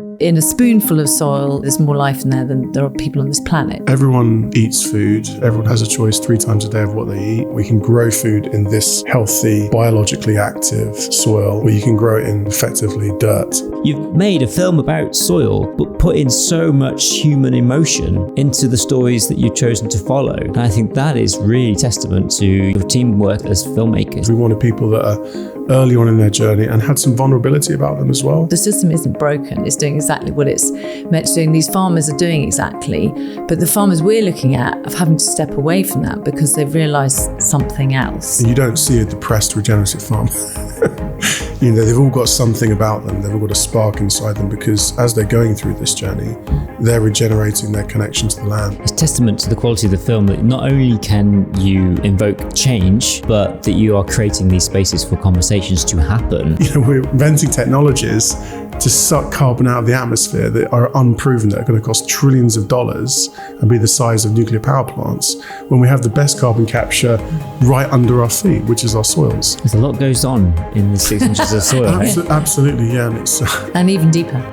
In a spoonful of soil, there's more life in there than there are people on this planet. Everyone eats food. Everyone has a choice 3 times a day of what they eat. We can grow food in this healthy, biologically active soil where you can grow it in effectively dirt. You've made a film about soil, but put in so much human emotion into the stories that you've chosen to follow. And I think that is really testament to your teamwork as filmmakers. We wanted people that are early on in their journey and had some vulnerability about them as well. The system isn't broken. It's doing exactly what it's meant to do. And these farmers are doing exactly. But the farmers we're looking at are having to step away from that because they've realised something else. You don't see a depressed regenerative farmer. You know, they've all got something about them. They've all got a spark inside them because as they're going through this journey, they're regenerating their connection to the land. It's testament to the quality of the film that not only can you invoke change, but that you are creating these spaces for conversations to happen. You know, we're inventing technologies to suck carbon out of the atmosphere that are unproven, that are going to cost trillions of dollars and be the size of nuclear power plants, when we have the best carbon capture right under our feet, which is our soils. There's a lot goes on in the 6 inches of soil. Absolutely, yeah. And it's and even deeper.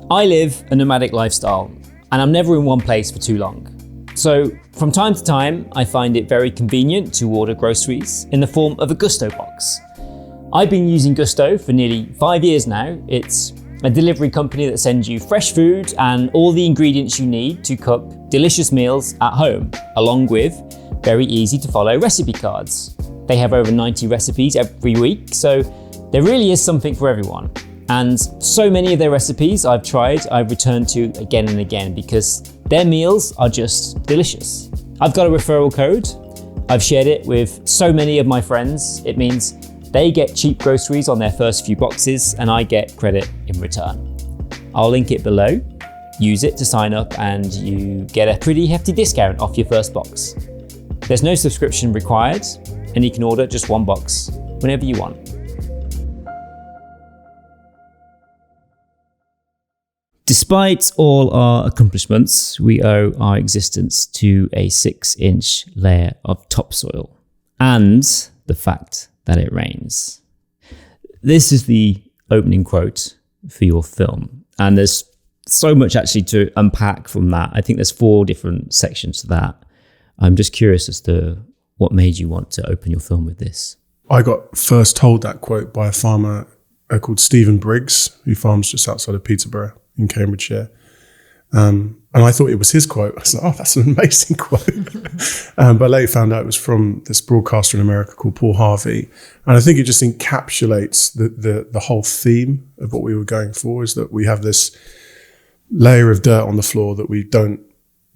I live a nomadic lifestyle and I'm never in one place for too long. So from time to time, I find it very convenient to order groceries in the form of a Gusto box. I've been using Gusto for nearly 5 years now. It's a delivery company that sends you fresh food and all the ingredients you need to cook delicious meals at home, along with very easy to follow recipe cards. They have over 90 recipes every week, so there really is something for everyone. And so many of their recipes I've returned to again and again because their meals are just delicious. I've got a referral code. I've shared it with so many of my friends. It means they get cheap groceries on their first few boxes and I get credit in return. I'll link it below. Use it to sign up and you get a pretty hefty discount off your first box. There's no subscription required and you can order just 1 box whenever you want. Despite all our accomplishments, we owe our existence to a 6-inch layer of topsoil and the fact that it rains. This is the opening quote for your film. And there's so much actually to unpack from that. I think there's 4 different sections to that. I'm just curious as to what made you want to open your film with this. I got first told that quote by a farmer called Stephen Briggs, who farms just outside of Peterborough in Cambridgeshire. And I thought it was his quote. I was like, oh, that's an amazing quote. But I later found out it was from this broadcaster in America called Paul Harvey. And I think it just encapsulates the whole theme of what we were going for, is that we have this layer of dirt on the floor that we don't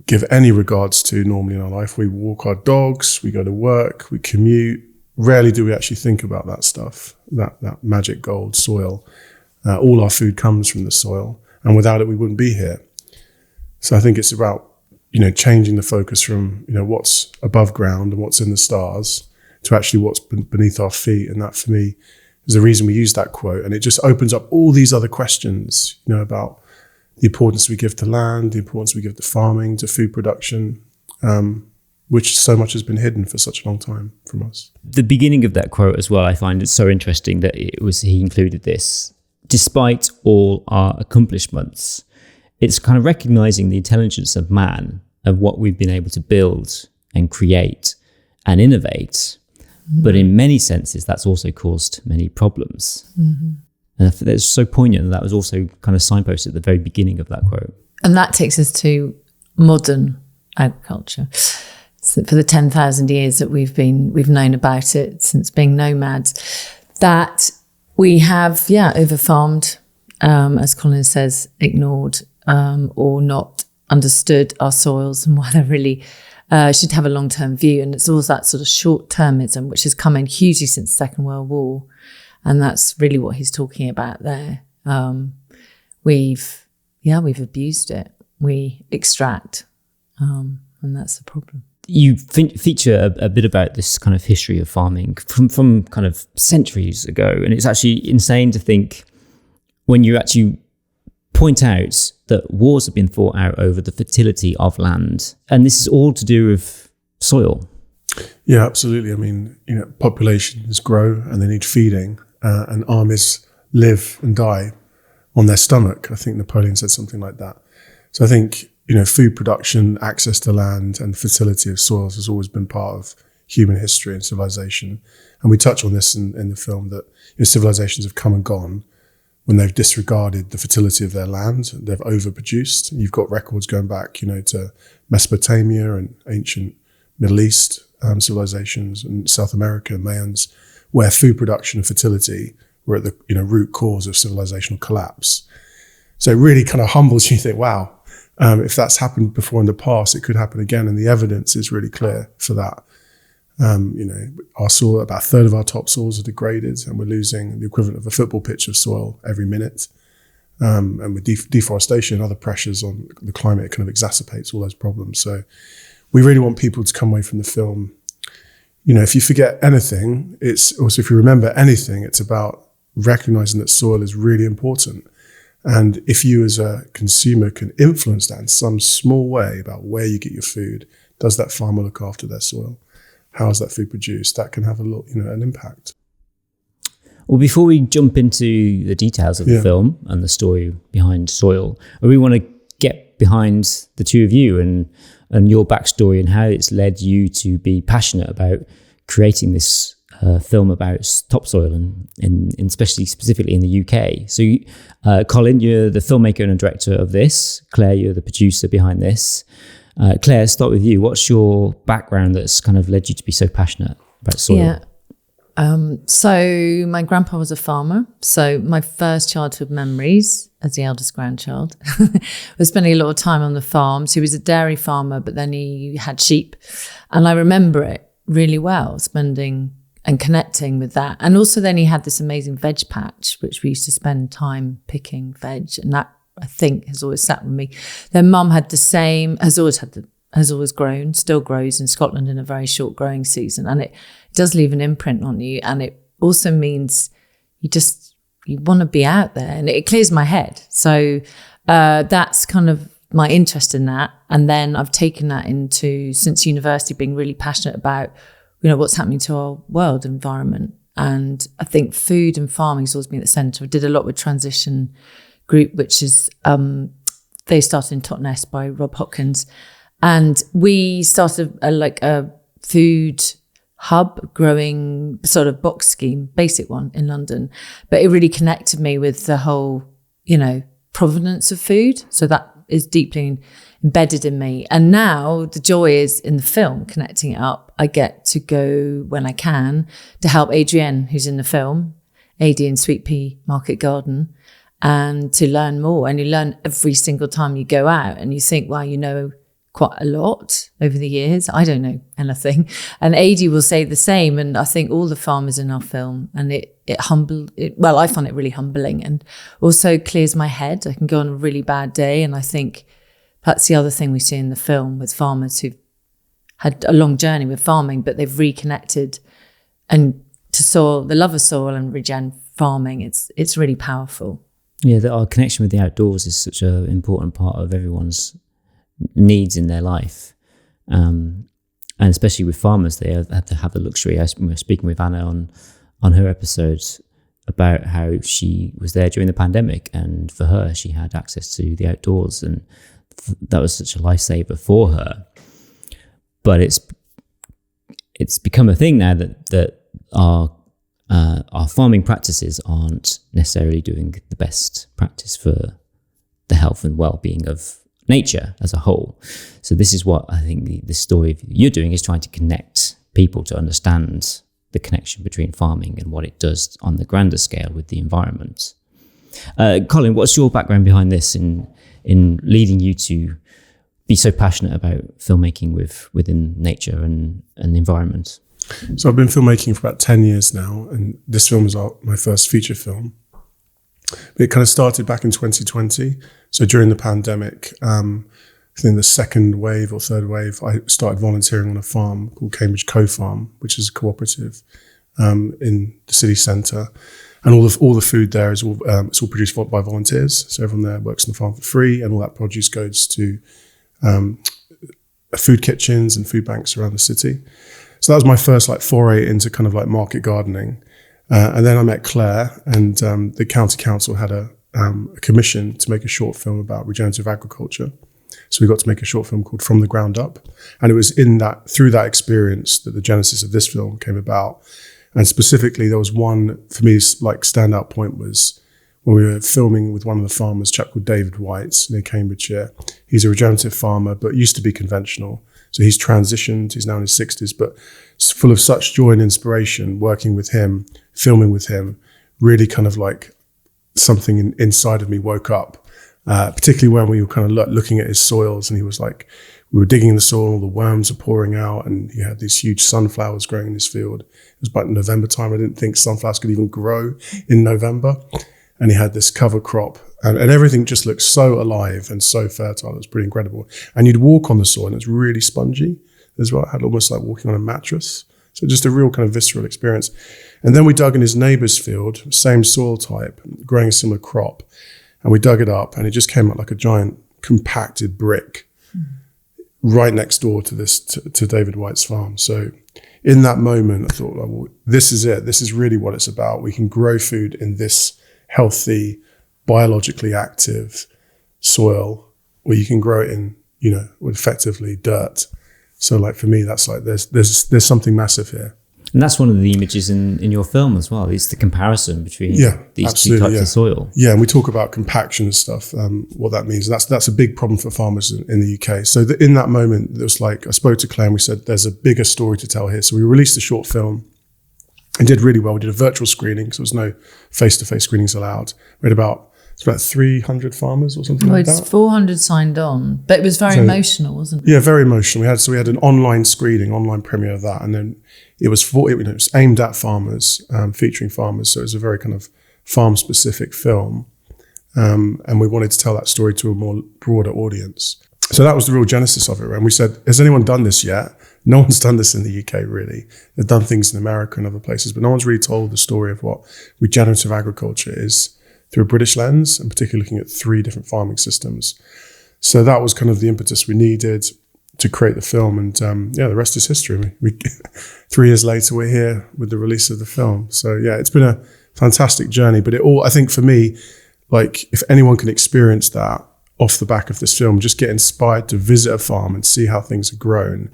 give any regards to normally in our life. We walk our dogs, we go to work, we commute. Rarely do we actually think about that stuff, that magic gold soil. All our food comes from the soil, and without it, we wouldn't be here. So I think it's about, changing the focus from, what's above ground and what's in the stars to actually what's beneath our feet. And that, for me, is the reason we use that quote. And it just opens up all these other questions, about the importance we give to land, the importance we give to farming, to food production, which so much has been hidden for such a long time from us. The beginning of that quote as well, I find it so interesting that he included this. Despite all our accomplishments, it's kind of recognizing the intelligence of man, of what we've been able to build and create and innovate. Mm-hmm. But in many senses, that's also caused many problems. Mm-hmm. And I think that's so poignant that was also kind of signposted at the very beginning of that quote. And that takes us to modern agriculture. So for the 10,000 years that we've known about it, since being nomads, that we have, over-farmed, as Colin says, ignored or not understood our soils and why they really should have a long-term view. And it's always that sort of short-termism, which has come in hugely since the Second World War. And that's really what he's talking about there. We've abused it. We extract, and that's the problem. You feature a bit about this kind of history of farming from kind of centuries ago. And it's actually insane to think when you actually point out that wars have been fought out over the fertility of land. And this is all to do with soil. Yeah, absolutely. I mean, populations grow and they need feeding, and armies live and die on their stomach. I think Napoleon said something like that. So I think, food production, access to land, and fertility of soils has always been part of human history and civilization. And we touch on this in the film, that civilizations have come and gone when they've disregarded the fertility of their land. They've overproduced. You've got records going back, to Mesopotamia and ancient Middle East civilizations, and South America, Mayans, where food production and fertility were at the root cause of civilizational collapse. So it really kind of humbles you. Think, wow, if that's happened before in the past, it could happen again. And the evidence is really clear for that. Our soil, about a third of our topsoils are degraded, and we're losing the equivalent of a football pitch of soil every minute. And with deforestation and other pressures on the climate, it kind of exacerbates all those problems. So we really want people to come away from the film. If you forget anything, it's also, if you remember anything, it's about recognizing that soil is really important. And if you as a consumer can influence that in some small way about where you get your food, does that farmer look after their soil? How is that food produced? That can have an impact. Well, before we jump into the details of the film and the story behind soil, we want to get behind the two of you and your backstory and how it's led you to be passionate about creating this film about topsoil and especially specifically in the UK. So, Colin, you're the filmmaker and director of this. Claire, you're the producer behind this. Claire, start with you. What's your background that's kind of led you to be so passionate about soil? Yeah. So my grandpa was a farmer. So my first childhood memories as the eldest grandchild was spending a lot of time on the farm. So he was a dairy farmer, but then he had sheep. And I remember it really well, spending and connecting with that. And also then he had this amazing veg patch, which we used to spend time picking veg. And that, I think, has always sat with me. Then mum had the same, has always grown, still grows in Scotland in a very short growing season. And it does leave an imprint on you. And it also means you want to be out there, and it clears my head. So that's kind of my interest in that. And then I've taken that into, since university, being really passionate about, what's happening to our world environment. And I think food and farming has always been at the centre. I did a lot with Transition Group, which is, they started in Totnes by Rob Hopkins. And we started a food hub growing sort of box scheme, basic one in London. But it really connected me with the whole, provenance of food. So that is deeply embedded in me. And now the joy is in the film, connecting it up. I get to go when I can to help Adrienne, who's in the film, AD in Sweetpea Market Garden, and to learn more. And you learn every single time you go out, and you think, wow, quite a lot over the years. I don't know anything. And AD will say the same. And I think all the farmers in our film, and I find it really humbling, and also clears my head. I can go on a really bad day. And I think that's the other thing we see in the film with farmers who've had a long journey with farming, but they've reconnected and to soil, the love of soil and regen farming. It's really powerful. Yeah, our connection with the outdoors is such an important part of everyone's needs in their life, and especially with farmers, they have to have the luxury. We were speaking with Anna on her episodes about how she was there during the pandemic, and for her, she had access to the outdoors, and that was such a lifesaver for her. But it's become a thing now that our farming practices aren't necessarily doing the best practice for the health and well-being of nature as a whole. So this is what I think the story you're doing is trying to connect people to understand the connection between farming and what it does on the grander scale with the environment. Colin, what's your background behind this in leading you to be so passionate about filmmaking within nature and the environment? So I've been filmmaking for about 10 years now, and this film is my first feature film. It kind of started back in 2020. So during the pandemic, I think the second wave or third wave, I started volunteering on a farm called Cambridge Co-Farm, which is a cooperative in the city centre. And all the food there is it's all produced by volunteers. So everyone there works on the farm for free, and all that produce goes to food kitchens and food banks around the city. So that was my first foray into kind of market gardening. And then I met Claire, and the county council had a commission to make a short film about regenerative agriculture. So we got to make a short film called From the Ground Up. And it was through that experience that the genesis of this film came about. And specifically, there was one, for me, like standout point was when we were filming with one of the farmers, a chap called David White near Cambridgeshire. He's a regenerative farmer, but used to be conventional. So he's transitioned, he's now in his 60s, but full of such joy and inspiration, working with him, filming with him, really kind of like something inside of me woke up. Particularly when we were kind of looking at his soils, and he was like, we were digging in the soil, the worms are pouring out, and he had these huge sunflowers growing in his field. It was about November time. I didn't think sunflowers could even grow in November. And he had this cover crop, and everything just looked so alive and so fertile. It was pretty incredible. And you'd walk on the soil, and it was really spongy as well. It had almost like walking on a mattress. So just a real kind of visceral experience. And then we dug in his neighbour's field, same soil type, growing a similar crop. And we dug it up, and it just came out like a giant compacted brick right next door to to David White's farm. So in that moment, I thought, well, this is it. This is really what it's about. We can grow food in this healthy, biologically active soil where you can grow it in, with effectively dirt. So like for me, that's like, there's something massive here. And that's one of the images in your film as well. It's the comparison between these two types of soil. Yeah, and we talk about compaction and stuff, what that means. That's a big problem for farmers in the UK. So in that moment, there was like, I spoke to Claire and we said, there's a bigger story to tell here. So we released the short film and did really well. We did a virtual screening, because there was no face-to-face screenings allowed. We had about 300 farmers or something like that. It's 400 signed on, but it was very emotional, wasn't it? Yeah, very emotional. We had an online screening, online premiere of that, and then it was aimed at farmers, featuring farmers. So it was a very kind of farm-specific film, and we wanted to tell that story to a more broader audience. So that was the real genesis of it. And we said, has anyone done this yet? No one's done this in the UK, really. They've done things in America and other places, but no one's really told the story of what regenerative agriculture is through a British lens, and particularly looking at 3 different farming systems. So that was kind of the impetus we needed to create the film. And the rest is history. We 3 years later, we're here with the release of the film. So yeah, it's been a fantastic journey. But I think for me, like if anyone can experience that off the back of this film, just get inspired to visit a farm and see how things are grown,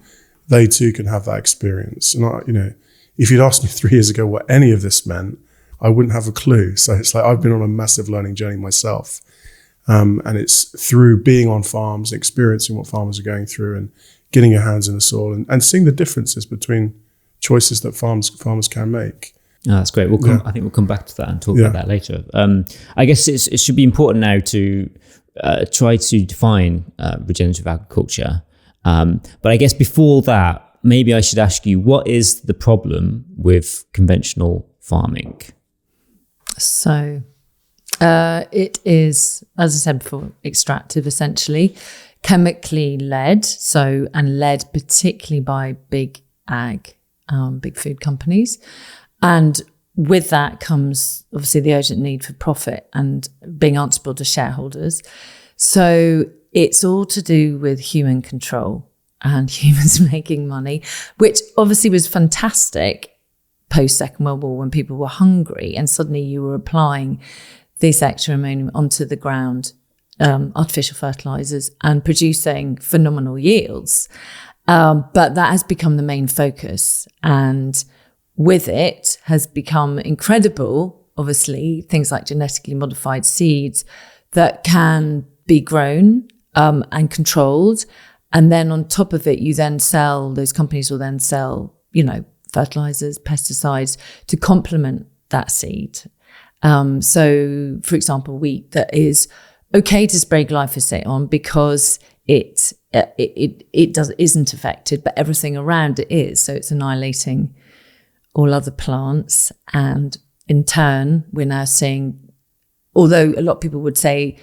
they too can have that experience. And if you'd asked me 3 years ago what any of this meant, I wouldn't have a clue. So it's like I've been on a massive learning journey myself. And it's through being on farms, experiencing what farmers are going through and getting your hands in the soil and seeing the differences between choices that farmers can make. Oh, that's great. I think we'll come back to that and talk about that later. I guess it should be important now to try to define regenerative agriculture. But I guess before that, maybe I should ask you, what is the problem with conventional farming? So it is, as I said before, extractive, essentially, chemically led. And led particularly by big ag, big food companies. And with that comes obviously the urgent need for profit and being answerable to shareholders. So it's all to do with human control and humans making money, which obviously was fantastic post-Second World War when people were hungry and suddenly you were applying this extra ammonium onto the ground, artificial fertilizers, and producing phenomenal yields. But that has become the main focus, and with it has become incredible, obviously, things like genetically modified seeds that can be grown and controlled. And then on top of it, those companies will then sell, fertilizers, pesticides to complement that seed. So, for example, wheat that is okay to spray glyphosate on because it isn't affected, but everything around it is. So it's annihilating all other plants. And in turn, we're now seeing, although a lot of people would say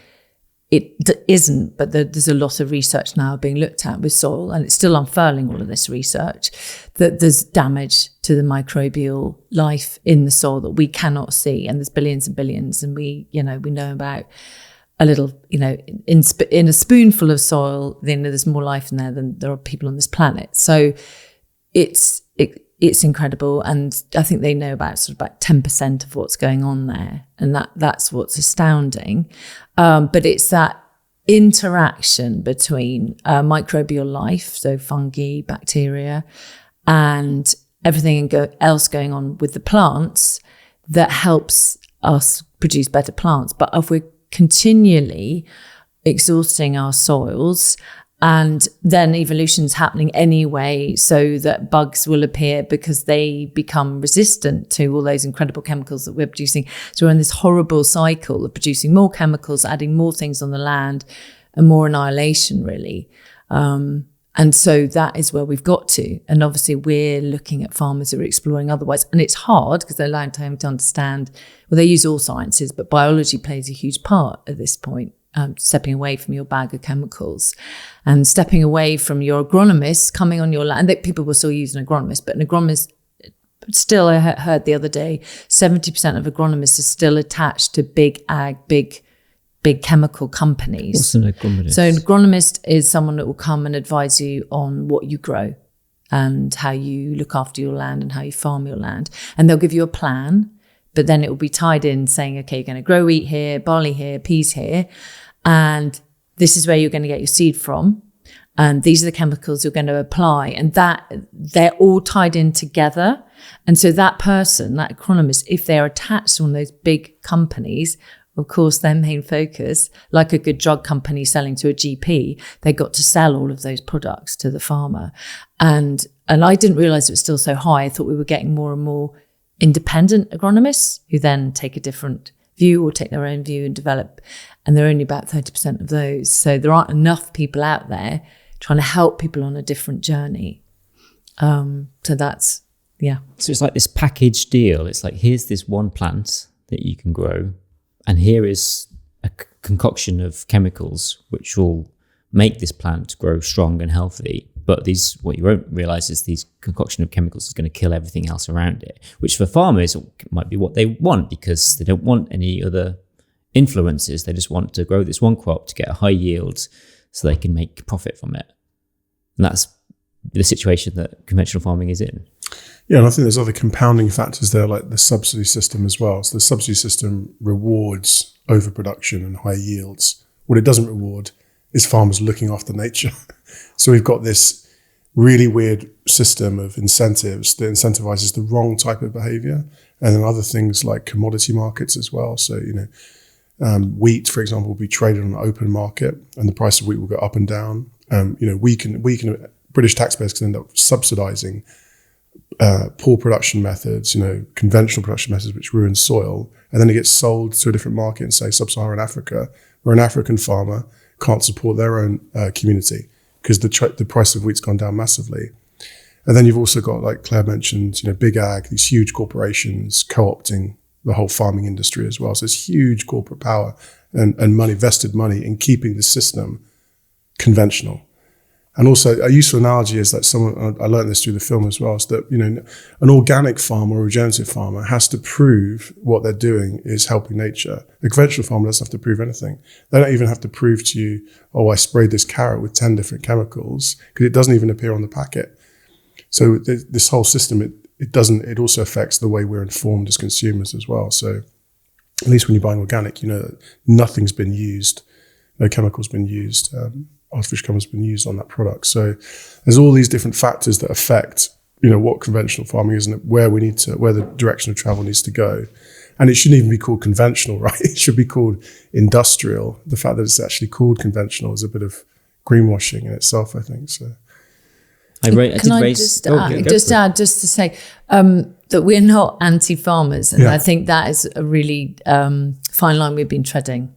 it isn't, but there's a lot of research now being looked at with soil, and it's still unfurling all of this research, that there's damage to the microbial life in the soil that we cannot see. And there's billions and billions. And we know about a little, in a spoonful of soil, there's more life in there than there are people on this planet. So it it's incredible. And I think they know about 10% of what's going on there. And that's what's astounding. But it's that interaction between microbial life, so fungi, bacteria, and everything else going on with the plants that helps us produce better plants. But if we're continually exhausting our soils, and then evolution's happening anyway, so that bugs will appear because they become resistant to all those incredible chemicals that we're producing. So we're in this horrible cycle of producing more chemicals, adding more things on the land, and more annihilation, really. And so that is where we've got to. And obviously we're looking at farmers who are exploring otherwise. And it's hard because they're allowing time to understand, well, they use all sciences, but biology plays a huge part at this point. Stepping away from your bag of chemicals and stepping away from your agronomist coming on your land. People will still use an agronomist, but an agronomist, still, I heard the other day, 70% of agronomists are still attached to big ag, big chemical companies. What's an agronomist? So an agronomist is someone that will come and advise you on what you grow and how you look after your land and how you farm your land. And they'll give you a plan, but then it will be tied in saying, okay, you're going to grow wheat here, barley here, peas here, and this is where you're going to get your seed from. And these are the chemicals you're going to apply. And that they're all tied in together. And so that person, that agronomist, if they're attached to one of those big companies, of course, their main focus, like a good drug company selling to a GP, they got to sell all of those products to the farmer. And I didn't realize it was still so high. I thought we were getting more and more independent agronomists who then take a different view or take their own view and develop. And there are only about 30% of those. So there aren't enough people out there trying to help people on a different journey. So that's, yeah. So it's like this package deal. It's like, here's this one plant that you can grow, and here is a concoction of chemicals which will make this plant grow strong and healthy. But what you won't realize is these concoction of chemicals is going to kill everything else around it, which for farmers might be what they want because they don't want any other influences. They just want to grow this one crop to get a high yield so they can make profit from it. And that's the situation that conventional farming is in. Yeah, and I think there's other compounding factors there, like the subsidy system as well. So the subsidy system rewards overproduction and high yields. What it doesn't reward is farmers looking after nature. So we've got this really weird system of incentives that incentivizes the wrong type of behavior. And then other things like commodity markets as well. So, wheat, for example, will be traded on an open market and the price of wheat will go up and down. British taxpayers can end up subsidizing poor production methods, conventional production methods which ruin soil. And then it gets sold to a different market in, say, sub-Saharan Africa, where an African farmer can't support their own community because the price of wheat's gone down massively. And then you've also got, like Claire mentioned, big ag, these huge corporations co-opting the whole farming industry as well. So there's huge corporate power and money, vested money in keeping the system conventional. And also a useful analogy is that I learned this through the film as well, is that, an organic farmer or a regenerative farmer has to prove what they're doing is helping nature. A conventional farmer doesn't have to prove anything. They don't even have to prove to you, oh, I sprayed this carrot with 10 different chemicals, because it doesn't even appear on the packet. So this whole system, it also affects the way we're informed as consumers as well. So at least when you're buying organic, that nothing's been used, no chemicals been used, artificial chemicals been used on that product. So there's all these different factors that affect, what conventional farming is and where the direction of travel needs to go. And it shouldn't even be called conventional, right? It should be called industrial. The fact that it's actually called conventional is a bit of greenwashing in itself, I think. So. Can I just add to say that we're not anti-farmers, and I think that is a really fine line we've been treading.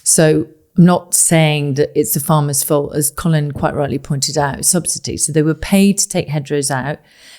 So I'm not saying that it's the farmer's fault, as Colin quite rightly pointed out, subsidy. So they were paid to take hedgerows out.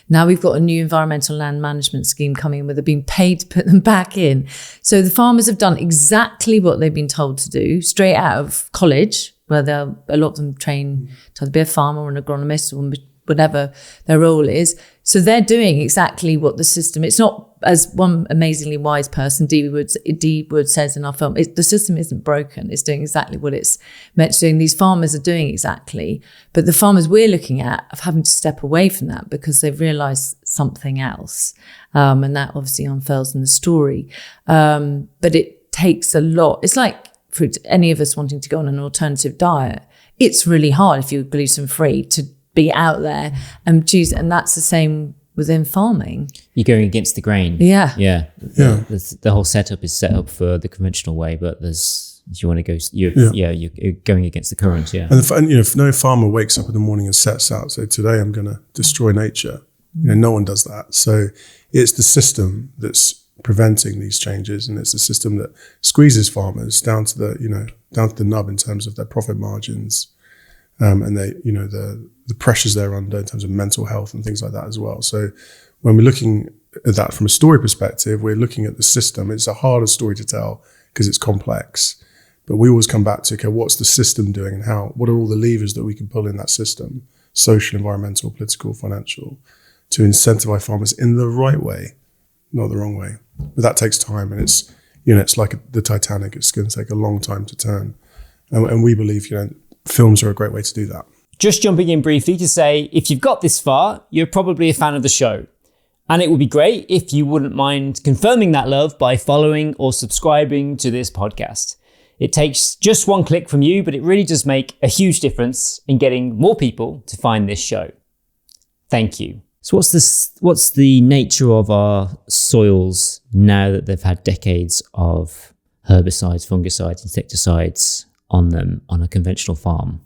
Now we've got a new environmental land management scheme coming in where they're being paid to put them back in. So the farmers have done exactly what they've been told to do straight out of college, where a lot of them train to either be a farmer or an agronomist or whatever their role is. So they're doing exactly what the system, it's not, as one amazingly wise person, D. Wood says in our film, the system isn't broken. It's doing exactly what it's meant to do. And these farmers are doing exactly. But the farmers we're looking at are having to step away from that because they've realised something else. And that obviously unfurls in the story. But it takes a lot. It's like for any of us wanting to go on an alternative diet. It's really hard if you're gluten-free to be out there and choose. And that's the same within farming. You're going against the grain. Yeah. The whole setup is set up for the conventional way, but you want to go, you're going against the current. Yeah. And if no farmer wakes up in the morning and sets out, say, today I'm going to destroy nature, no one does that. So it's the system that's preventing these changes, and it's the system that squeezes farmers down to the nub in terms of their profit margins, and they, the pressures they're under in terms of mental health and things like that as well. So when we're looking at that from a story perspective, we're looking at the system. It's a harder story to tell because it's complex, but we always come back to, okay, what's the system doing and what are all the levers that we can pull in that system, social, environmental, political, financial, to incentivize farmers in the right way, not the wrong way. But that takes time, and it's like the Titanic. It's going to take a long time to turn, and we believe films are a great way to do that. Just jumping in briefly to say, if you've got this far, you're probably a fan of the show. And it would be great if you wouldn't mind confirming that love by following or subscribing to this podcast. It takes just one click from you, but it really does make a huge difference in getting more people to find this show. Thank you. So what's the nature of our soils now that they've had decades of herbicides, fungicides, insecticides on them on a conventional farm?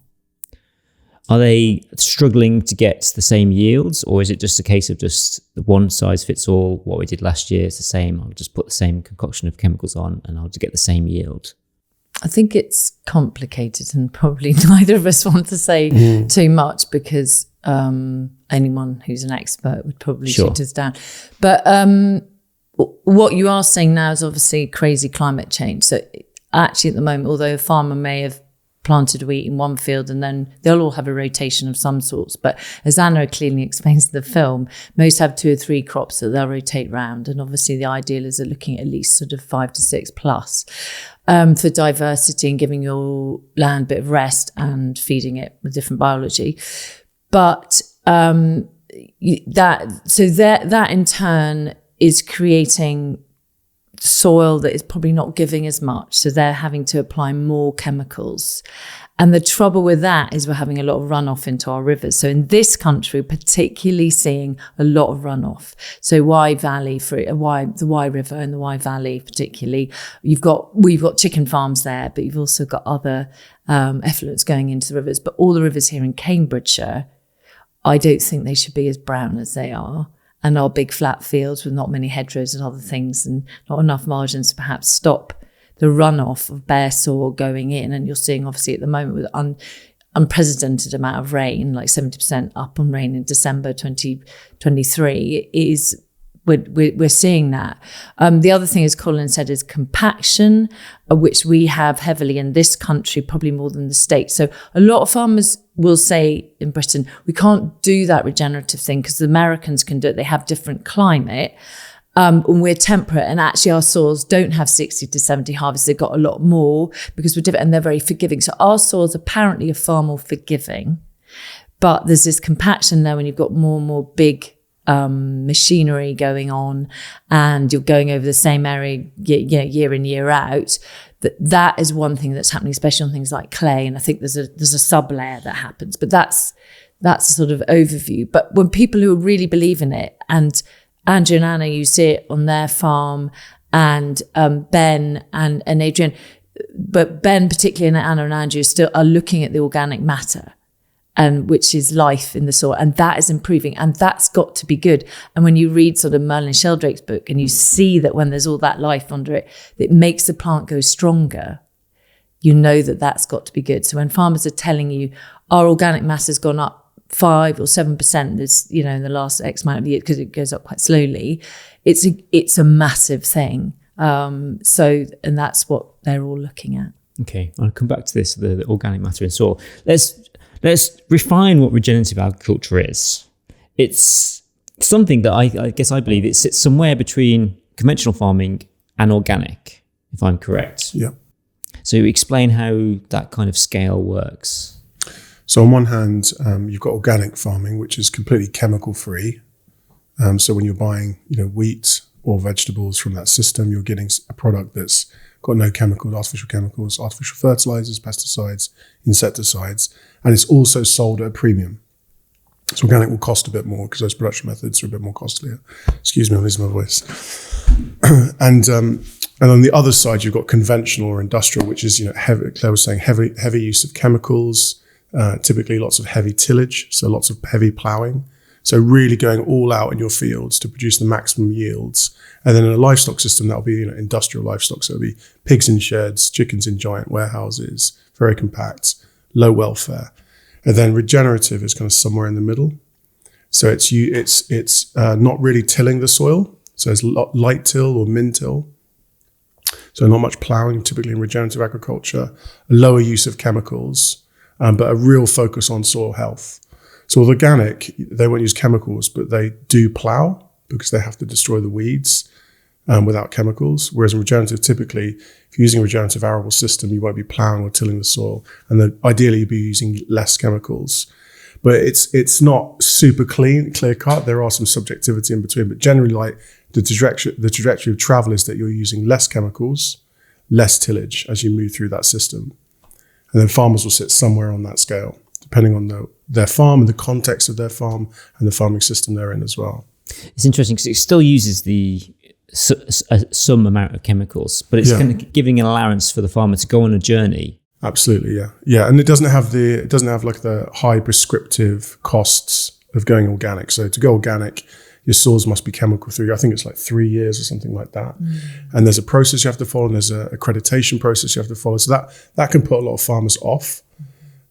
Are they struggling to get the same yields, or is it just a case of just the one size fits all? What we did last year is the same. I'll just put the same concoction of chemicals on and I'll just get the same yield. I think it's complicated, and probably neither of us want to say too much because anyone who's an expert would probably shoot us down. But what you are saying now is obviously crazy climate change. So actually at the moment, although a farmer may have planted wheat in one field and then they'll all have a rotation of some sorts. But as Anna clearly explains in the film, most have 2 or 3 crops that they'll rotate round. And obviously the ideal is they're looking at least sort of 5 to 6 plus for diversity and giving your land a bit of rest and feeding it with different biology. But that in turn is creating soil that is probably not giving as much, so they're having to apply more chemicals. And the trouble with that is we're having a lot of runoff into our rivers. So in this country, we're particularly seeing a lot of runoff. So Wye Valley, the Wye River and the Wye Valley particularly, we've got chicken farms there, but you've also got other effluents going into the rivers. But all the rivers here in Cambridgeshire, I don't think they should be as brown as they are. And our big flat fields with not many hedgerows and other things and not enough margins to perhaps stop the runoff of bare soil going in. And you're seeing obviously at the moment with unprecedented amount of rain, like 70% up on rain in December 2023, we're seeing that. The other thing, as Colin said, is compaction, which we have heavily in this country, probably more than the States. So a lot of farmers will say in Britain, we can't do that regenerative thing because the Americans can do it. They have different climate. And we're temperate, and actually our soils don't have 60 to 70 harvests. They've got a lot more because we're different, and they're very forgiving. So our soils apparently are far more forgiving, but there's this compaction there when you've got more and more big machinery going on and you're going over the same area year in, year out. That is one thing that's happening, especially on things like clay. And I think there's a sub-layer that happens, but that's a sort of overview. But when people who really believe in it, and Andrew and Anna, you see it on their farm, and Ben and Adrienne, but Ben particularly and Anna and Andrew still are looking at the organic matter, and which is life in the soil, and that is improving, and that's got to be good. And when you read sort of Merlin Sheldrake's book, and you see that when there's all that life under it, it makes the plant go stronger, you know that that's got to be good. So when farmers are telling you our organic mass has gone up 5 or 7% this, in the last X amount of years, because it goes up quite slowly, it's a massive thing. And that's what they're all looking at. Okay, I'll come back to this, the organic matter in soil. Let's refine what regenerative agriculture is. It's something that I guess I believe it sits somewhere between conventional farming and organic, if I'm correct. Yeah. So explain how that kind of scale works. So on one hand, you've got organic farming, which is completely chemical free. So when you're buying, wheat or vegetables from that system, you're getting a product that's got no chemicals, artificial fertilizers, pesticides, insecticides, and it's also sold at a premium. So organic will cost a bit more because those production methods are a bit more costlier. Excuse me, I'm losing my voice. And on the other side, you've got conventional or industrial, which is, heavy, Claire was saying, heavy use of chemicals, typically lots of heavy tillage, so lots of heavy ploughing. So really going all out in your fields to produce the maximum yields. And then in a livestock system, that'll be industrial livestock. So it'll be pigs in sheds, chickens in giant warehouses, very compact, low welfare. And then regenerative is kind of somewhere in the middle. So it's not really tilling the soil. So it's light till or min till. So not much ploughing, typically in regenerative agriculture, a lower use of chemicals, but a real focus on soil health. So with organic, they won't use chemicals, but they do plough because they have to destroy the weeds without chemicals. Whereas in regenerative, typically, if you're using a regenerative arable system, you won't be ploughing or tilling the soil. And then ideally, you'd be using less chemicals. But it's not super clear cut. There are some subjectivity in between. But generally, like the trajectory of travel is that you're using less chemicals, less tillage as you move through that system. And then farmers will sit somewhere on that scale, depending on their farm and the context of their farm and the farming system they're in as well. It's interesting because it still uses some amount of chemicals, but it's kind of giving an allowance for the farmer to go on a journey. Absolutely, yeah, and it doesn't have like the high prescriptive costs of going organic. So to go organic, your soils must be chemical free. I think it's like 3 years or something like that. And there's a process you have to follow, and there's an accreditation process you have to follow. So that can put a lot of farmers off.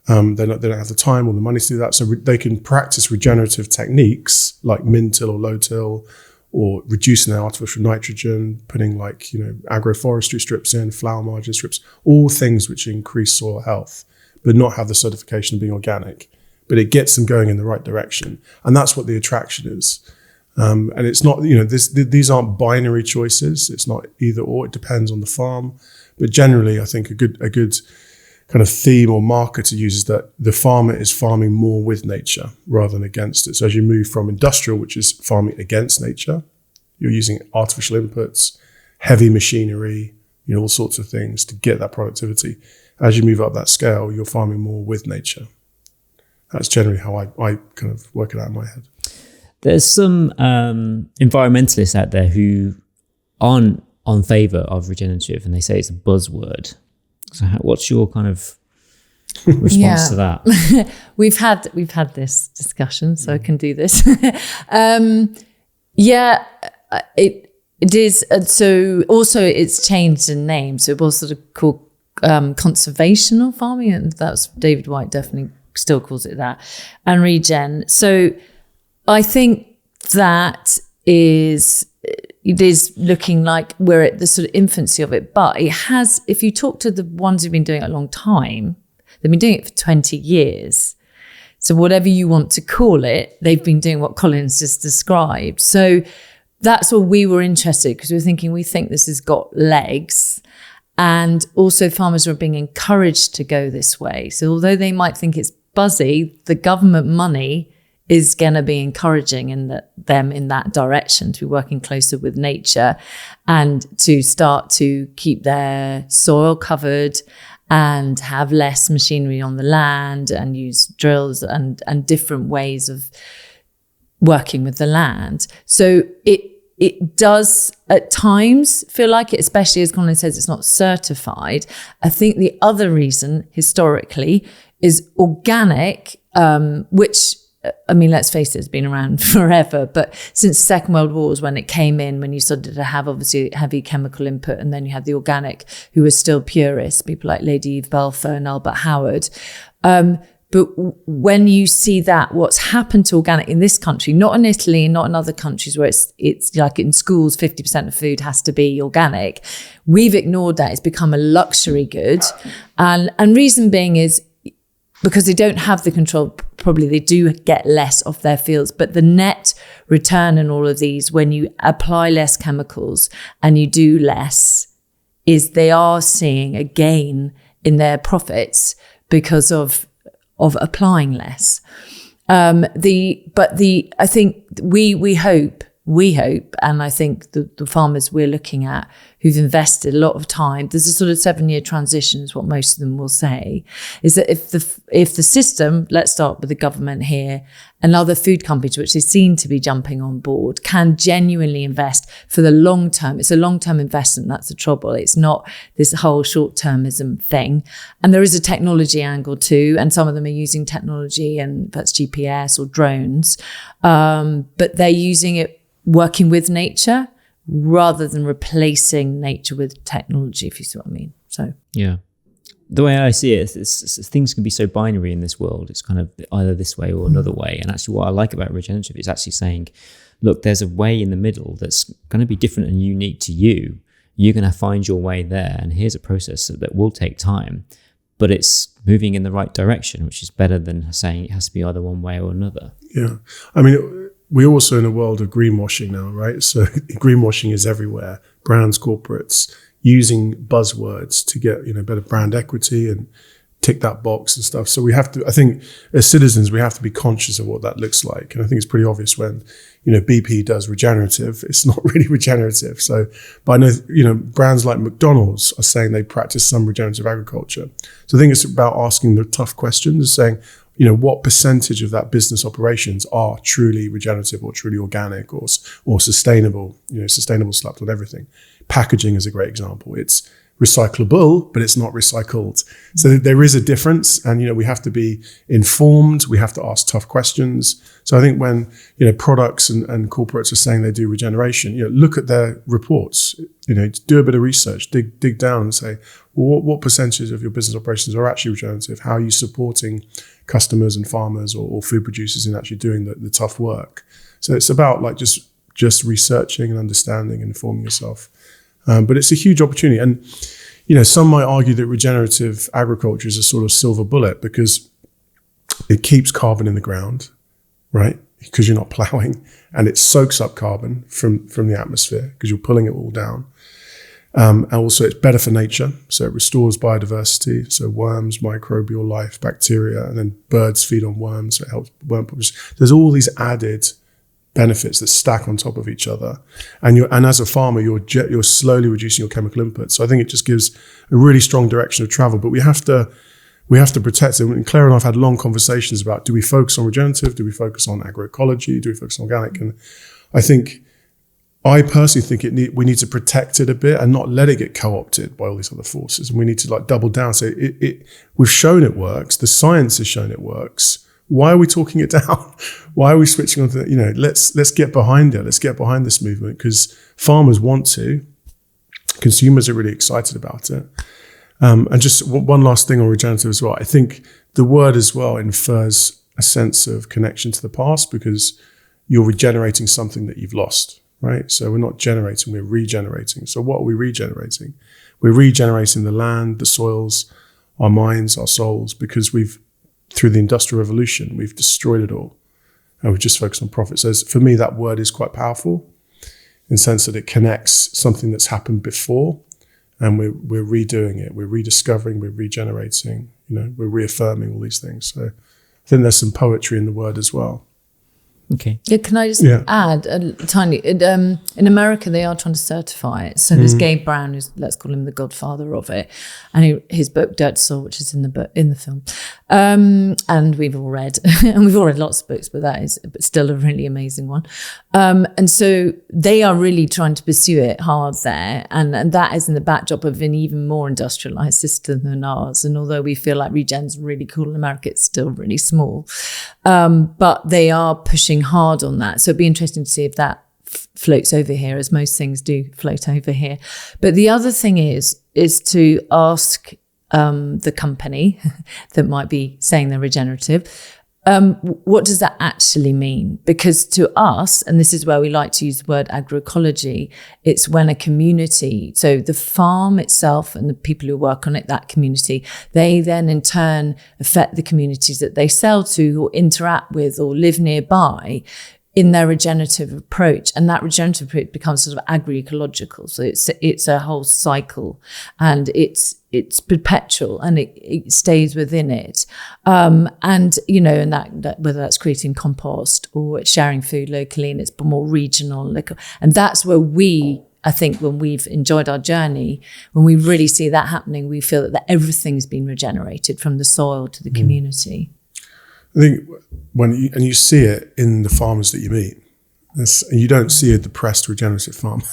They don't have the time or the money to do that. So they can practice regenerative techniques like min-till or low-till, or reducing their artificial nitrogen, putting agroforestry strips in, flower margin strips, all things which increase soil health, but not have the certification of being organic. But it gets them going in the right direction. And that's what the attraction is. And it's not, these aren't binary choices. It's not either or, it depends on the farm. But generally, I think a good kind of theme or marker to use is that the farmer is farming more with nature rather than against it. So as you move from industrial, which is farming against nature, you're using artificial inputs, heavy machinery, all sorts of things to get that productivity. As you move up that scale, you're farming more with nature. That's generally how I kind of work it out in my head. There's some environmentalists out there who aren't on favour of regenerative, and they say it's a buzzword. So what's your kind of response to that? We've had this discussion, so I can do this. It is. So also it's changed in name. So it was sort of called conservational farming, and that's David White definitely still calls it that, and regen. So I think that it is looking like we're at the sort of infancy of it, but it has, if you talk to the ones who've been doing it a long time, they've been doing it for 20 years. So whatever you want to call it, they've been doing what Colin's just described. So that's what we were interested, because we think this has got legs. And also farmers are being encouraged to go this way. So although they might think it's buzzy, the government money is going to be encouraging them in that direction, to be working closer with nature and to start to keep their soil covered and have less machinery on the land and use drills and different ways of working with the land. So it does at times feel like it, especially as Colin says, it's not certified. I think the other reason historically is organic, which, I mean, let's face it, it's been around forever, but since the Second World War was when it came in, when you started to have obviously heavy chemical input, and then you had the organic, who were still purists, people like Lady Eve Balfour and Albert Howard. But when you see that, what's happened to organic in this country, not in Italy, not in other countries where it's like in schools, 50% of food has to be organic. We've ignored that. It's become a luxury good. And reason being is, because they don't have the control, probably they do get less off their fields. But the net return in all of these, when you apply less chemicals and you do less, is they are seeing a gain in their profits because of applying less. I think we hope, and I think the farmers we're looking at who've invested a lot of time, there's a sort of 7-year transition is what most of them will say, is that if the system, let's start with the government here, and other food companies, which they seem to be jumping on board, can genuinely invest for the long term. It's a long-term investment, that's the trouble. It's not this whole short-termism thing. And there is a technology angle too, and some of them are using technology, and that's GPS or drones, but they're using it working with nature rather than replacing nature with technology, if you see what I mean. So yeah, the way I see it is things can be so binary in this world. It's kind of either this way or another way. And actually what I like about regenerative is actually saying, look, there's a way in the middle that's going to be different and unique to you. You're going to find your way there. And here's a process that will take time, but it's moving in the right direction, which is better than saying it has to be either one way or another. Yeah. I mean, we're also in a world of greenwashing now, right? So greenwashing is everywhere. Brands, corporates using buzzwords to get, better brand equity and tick that box and stuff. So we have to, I think as citizens, we have to be conscious of what that looks like. And I think it's pretty obvious when, BP does regenerative, it's not really regenerative. So, but I know, brands like McDonald's are saying they practice some regenerative agriculture. So I think it's about asking the tough questions, saying, what percentage of that business operations are truly regenerative or truly organic or sustainable, sustainable slapped on everything. Packaging is a great example. It's recyclable, but it's not recycled. So there is a difference, and, we have to be informed. We have to ask tough questions. So I think when, products and corporates are saying they do regeneration, look at their reports, do a bit of research, dig down and say, well, what percentage of your business operations are actually regenerative? How are you supporting customers and farmers or food producers in actually doing the tough work? So it's about like just researching and understanding and informing yourself. But it's a huge opportunity. And, some might argue that regenerative agriculture is a sort of silver bullet because it keeps carbon in the ground, right? Because you're not plowing, and it soaks up carbon from the atmosphere because you're pulling it all down. And also it's better for nature. So it restores biodiversity. So worms, microbial life, bacteria, and then birds feed on worms. So it helps worm population. There's all these added benefits that stack on top of each other. And as a farmer, you're slowly reducing your chemical input. So I think it just gives a really strong direction of travel, but we have to protect it. And Claire and I have had long conversations about, do we focus on regenerative? Do we focus on agroecology? Do we focus on organic? And I personally think we need to protect it a bit and not let it get co-opted by all these other forces. And we need to double down. So we've shown it works. The science has shown it works. Why are we talking it down? Why are we switching on to, let's get behind it. Let's get behind this movement because farmers want to, consumers are really excited about it. And just one last thing on regenerative as well. I think the word as well infers a sense of connection to the past because you're regenerating something that you've lost, right? So we're not generating, we're regenerating. So what are we regenerating? We're regenerating the land, the soils, our minds, our souls, because through the Industrial Revolution, we've destroyed it all. And we've just focused on profit. So for me, that word is quite powerful in the sense that it connects something that's happened before and we're redoing it. We're rediscovering, we're regenerating, we're reaffirming all these things. So I think there's some poetry in the word as well. Okay. Yeah, can I just add a tiny? In America, they are trying to certify it. So there's Gabe Brown, who's, let's call him the godfather of it, and his book Dirt Soil, which is in the film, and we've all read, and we've all read lots of books, but that is still a really amazing one. And so they are really trying to pursue it hard there, and that is in the backdrop of an even more industrialized system than ours. And although we feel like regen's really cool in America, it's still really small. But they are pushing hard on that. So it'd be interesting to see if that floats over here, as most things do float over here. But the other thing is to ask the company that might be saying they're regenerative, what does that actually mean? Because to us, and this is where we like to use the word agroecology, it's when a community, so the farm itself and the people who work on it, that community, they then in turn affect the communities that they sell to or interact with or live nearby in their regenerative approach. And that regenerative approach becomes sort of agroecological. So it's a whole cycle, and it's perpetual, and it stays within it. And, you know, and that whether that's creating compost or sharing food locally, and it's more regional. And that's where I think when we've enjoyed our journey, when we really see that happening, we feel that everything's been regenerated from the soil to the community. I think you see it in the farmers that you meet. You don't see a depressed regenerative farmer.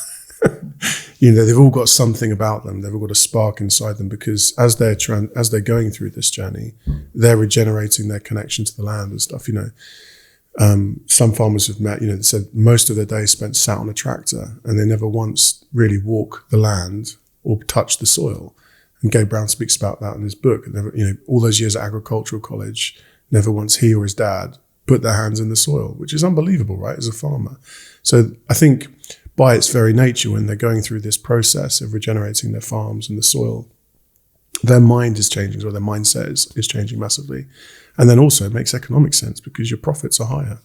You know, they've all got something about them. They've all got a spark inside them, because as they're going through this journey, they're regenerating their connection to the land and stuff. You know, some farmers have met, you know, they said most of their day spent sat on a tractor, and they never once really walk the land or touch the soil. And Gabe Brown speaks about that in his book. Never, you know, all those years at agricultural college, never once he or his dad put their hands in the soil, which is unbelievable, right, as a farmer. So I think by its very nature, when they're going through this process of regenerating their farms and the soil, their mind is changing, or their mindset is changing massively. And then also it makes economic sense, because your profits are higher,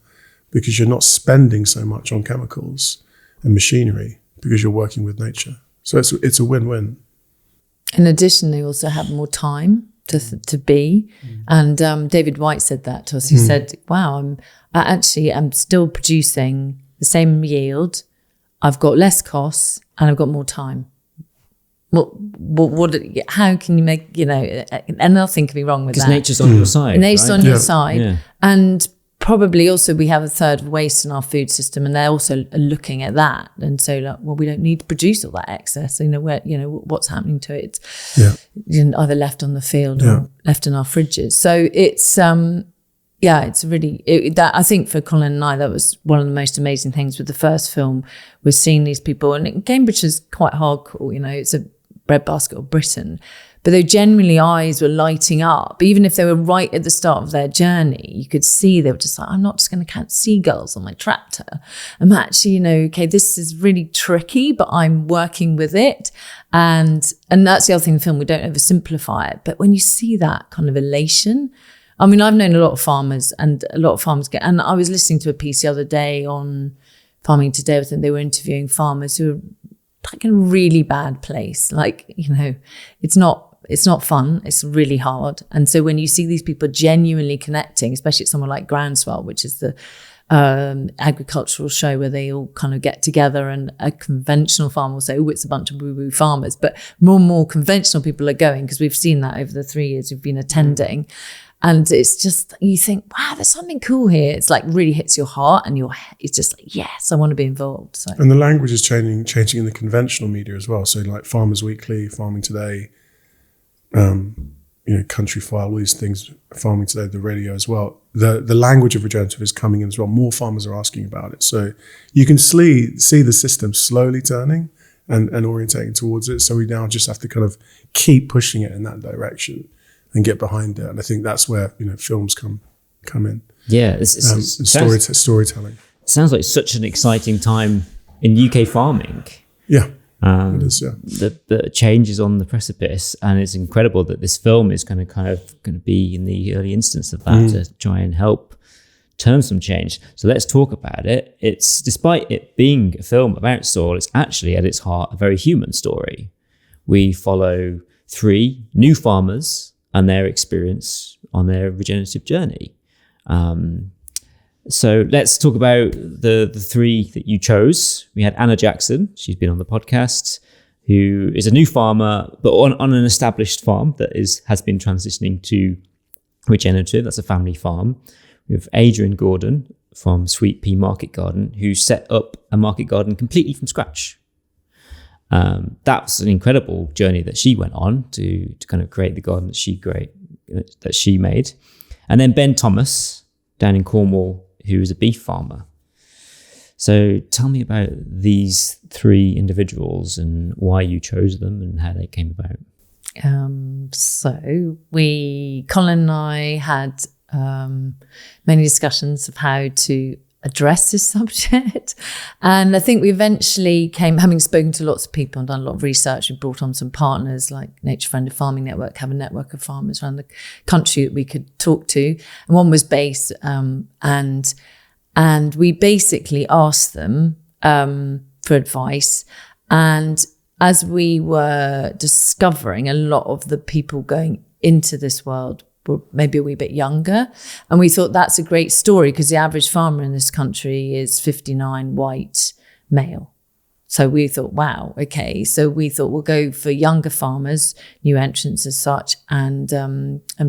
because you're not spending so much on chemicals and machinery, because you're working with nature. So it's a win-win. In addition, they also have more time to be. And David White said that to us. He said, wow, I'm still producing the same yield. I've got less costs and I've got more time. How can you make, you know, and nothing can be wrong with that. Because nature's on your side. Nature's right? on your side. Yeah. And probably also we have a third of waste in our food system, and they're also looking at that and so like, well, we don't need to produce all that excess. You know, where, you know, what's happening to it? It's either left on the field or left in our fridges. So it's it's really that. I think for Colin and I, that was one of the most amazing things with the first film, was seeing these people. And Cambridge is quite hardcore, you know, it's a breadbasket of Britain. But their genuinely eyes were lighting up, even if they were right at the start of their journey. You could see they were just like, I'm not just going to count seagulls on my tractor. I'm actually, you know, okay, this is really tricky, but I'm working with it. And that's the other thing in the film, we don't oversimplify it. But when you see that kind of elation, I mean, I've known a lot of farmers, and a lot of farmers and I was listening to a piece the other day on Farming Today. I think they were interviewing farmers who are like in a really bad place. Like, you know, it's not fun. It's really hard. And so when you see these people genuinely connecting, especially at somewhere like Groundswell, which is the agricultural show where they all kind of get together, and a conventional farmer will say, oh, it's a bunch of woo-woo farmers. But more and more conventional people are going, because we've seen that over the 3 years we've been attending. And it's just, you think, wow, there's something cool here. It's like really hits your heart, and it's just like, yes, I want to be involved. So. And the language is changing in the conventional media as well. So like Farmers Weekly, Farming Today, you know, Country File, all these things, Farming Today, the radio as well. The language of regenerative is coming in as well. More farmers are asking about it. So you can see the system slowly turning and orientating towards it. So we now just have to kind of keep pushing it in that direction and get behind it. And I think that's where, you know, films come in. Yeah. Storytelling. It sounds like such an exciting time in UK farming. Yeah. It is, yeah. The change is on the precipice, and it's incredible that this film is going to be in the early instance of that to try and help turn some change. So let's talk about it. It's, despite it being a film about soil, it's actually at its heart a very human story. We follow 3 new farmers and their experience on their regenerative journey. So let's talk about the 3 that you chose. We had Anna Jackson. She's been on the podcast, who is a new farmer, but on an established farm that has been transitioning to regenerative. That's a family farm. We have Adrienne Gordon from Sweetpea Market Garden, who set up a market garden completely from scratch. That's an incredible journey that she went on to kind of create the garden that she made. And then Ben Thomas down in Cornwall, who is a beef farmer. So tell me about these 3 individuals and why you chose them and how they came about. So Colin and I had many discussions of how to address this subject. And I think we eventually came, having spoken to lots of people and done a lot of research, we brought on some partners like Nature Friendly Farming Network, have a network of farmers around the country that we could talk to. And one was based, and we basically asked them for advice. And as we were discovering, a lot of the people going into this world were maybe a wee bit younger. And we thought that's a great story because the average farmer in this country is 59 white male. So we thought, wow, okay. So we thought we'll go for younger farmers, new entrants as such, and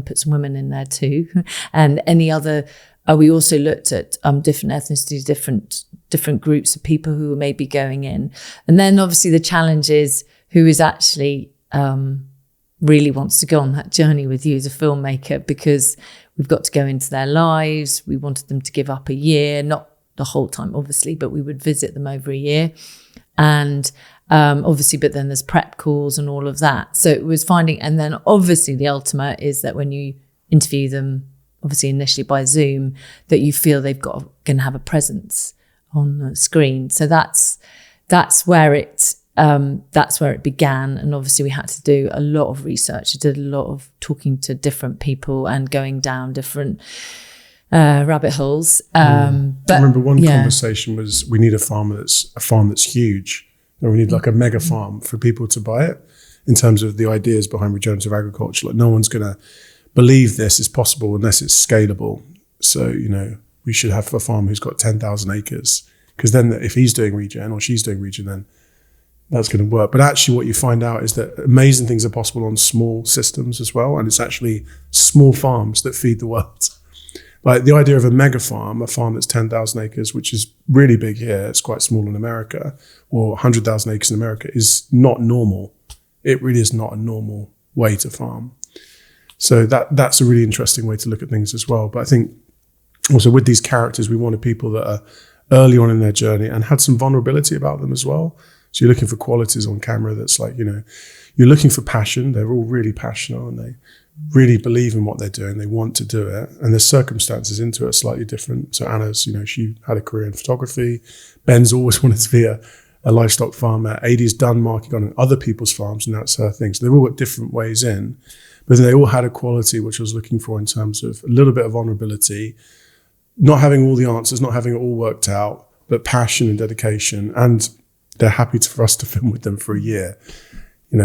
put some women in there too. And any other, we also looked at different ethnicities, different groups of people who were maybe going in. And then obviously the challenge is who is actually really wants to go on that journey with you as a filmmaker, because we've got to go into their lives. We wanted them to give up a year, not the whole time, obviously, but we would visit them over a year. And obviously, but then there's prep calls and all of that. So it was finding, and then obviously the ultimate is that when you interview them, obviously initially by Zoom, that you feel they've got going to have a presence on the screen. So that's where it began. And obviously we had to do a lot of research. I did a lot of talking to different people and going down different rabbit holes. But I remember one conversation was, we need a farm that's huge. Or we need like a mega farm for people to buy it, in terms of the ideas behind regenerative agriculture. Like, no one's going to believe this is possible unless it's scalable. So, we should have a farm who's got 10,000 acres, because then if he's doing regen or she's doing regen, then that's going to work. But actually what you find out is that amazing things are possible on small systems as well. And it's actually small farms that feed the world. Like the idea of a mega farm, a farm that's 10,000 acres, which is really big here, it's quite small in America, or 100,000 acres in America, is not normal. It really is not a normal way to farm. So that's a really interesting way to look at things as well. But I think also with these characters, we wanted people that are early on in their journey and had some vulnerability about them as well. So you're looking for qualities on camera that's like, you're looking for passion. They're all really passionate and they really believe in what they're doing. They want to do it. And the circumstances into it are slightly different. So Anna's, she had a career in photography. Ben's always wanted to be a livestock farmer. Adie's done marketing on other people's farms, and that's her thing. So they've all got different ways in. But they all had a quality which I was looking for in terms of a little bit of vulnerability, not having all the answers, not having it all worked out, but passion and dedication. And they're happy for us to film with them for a year.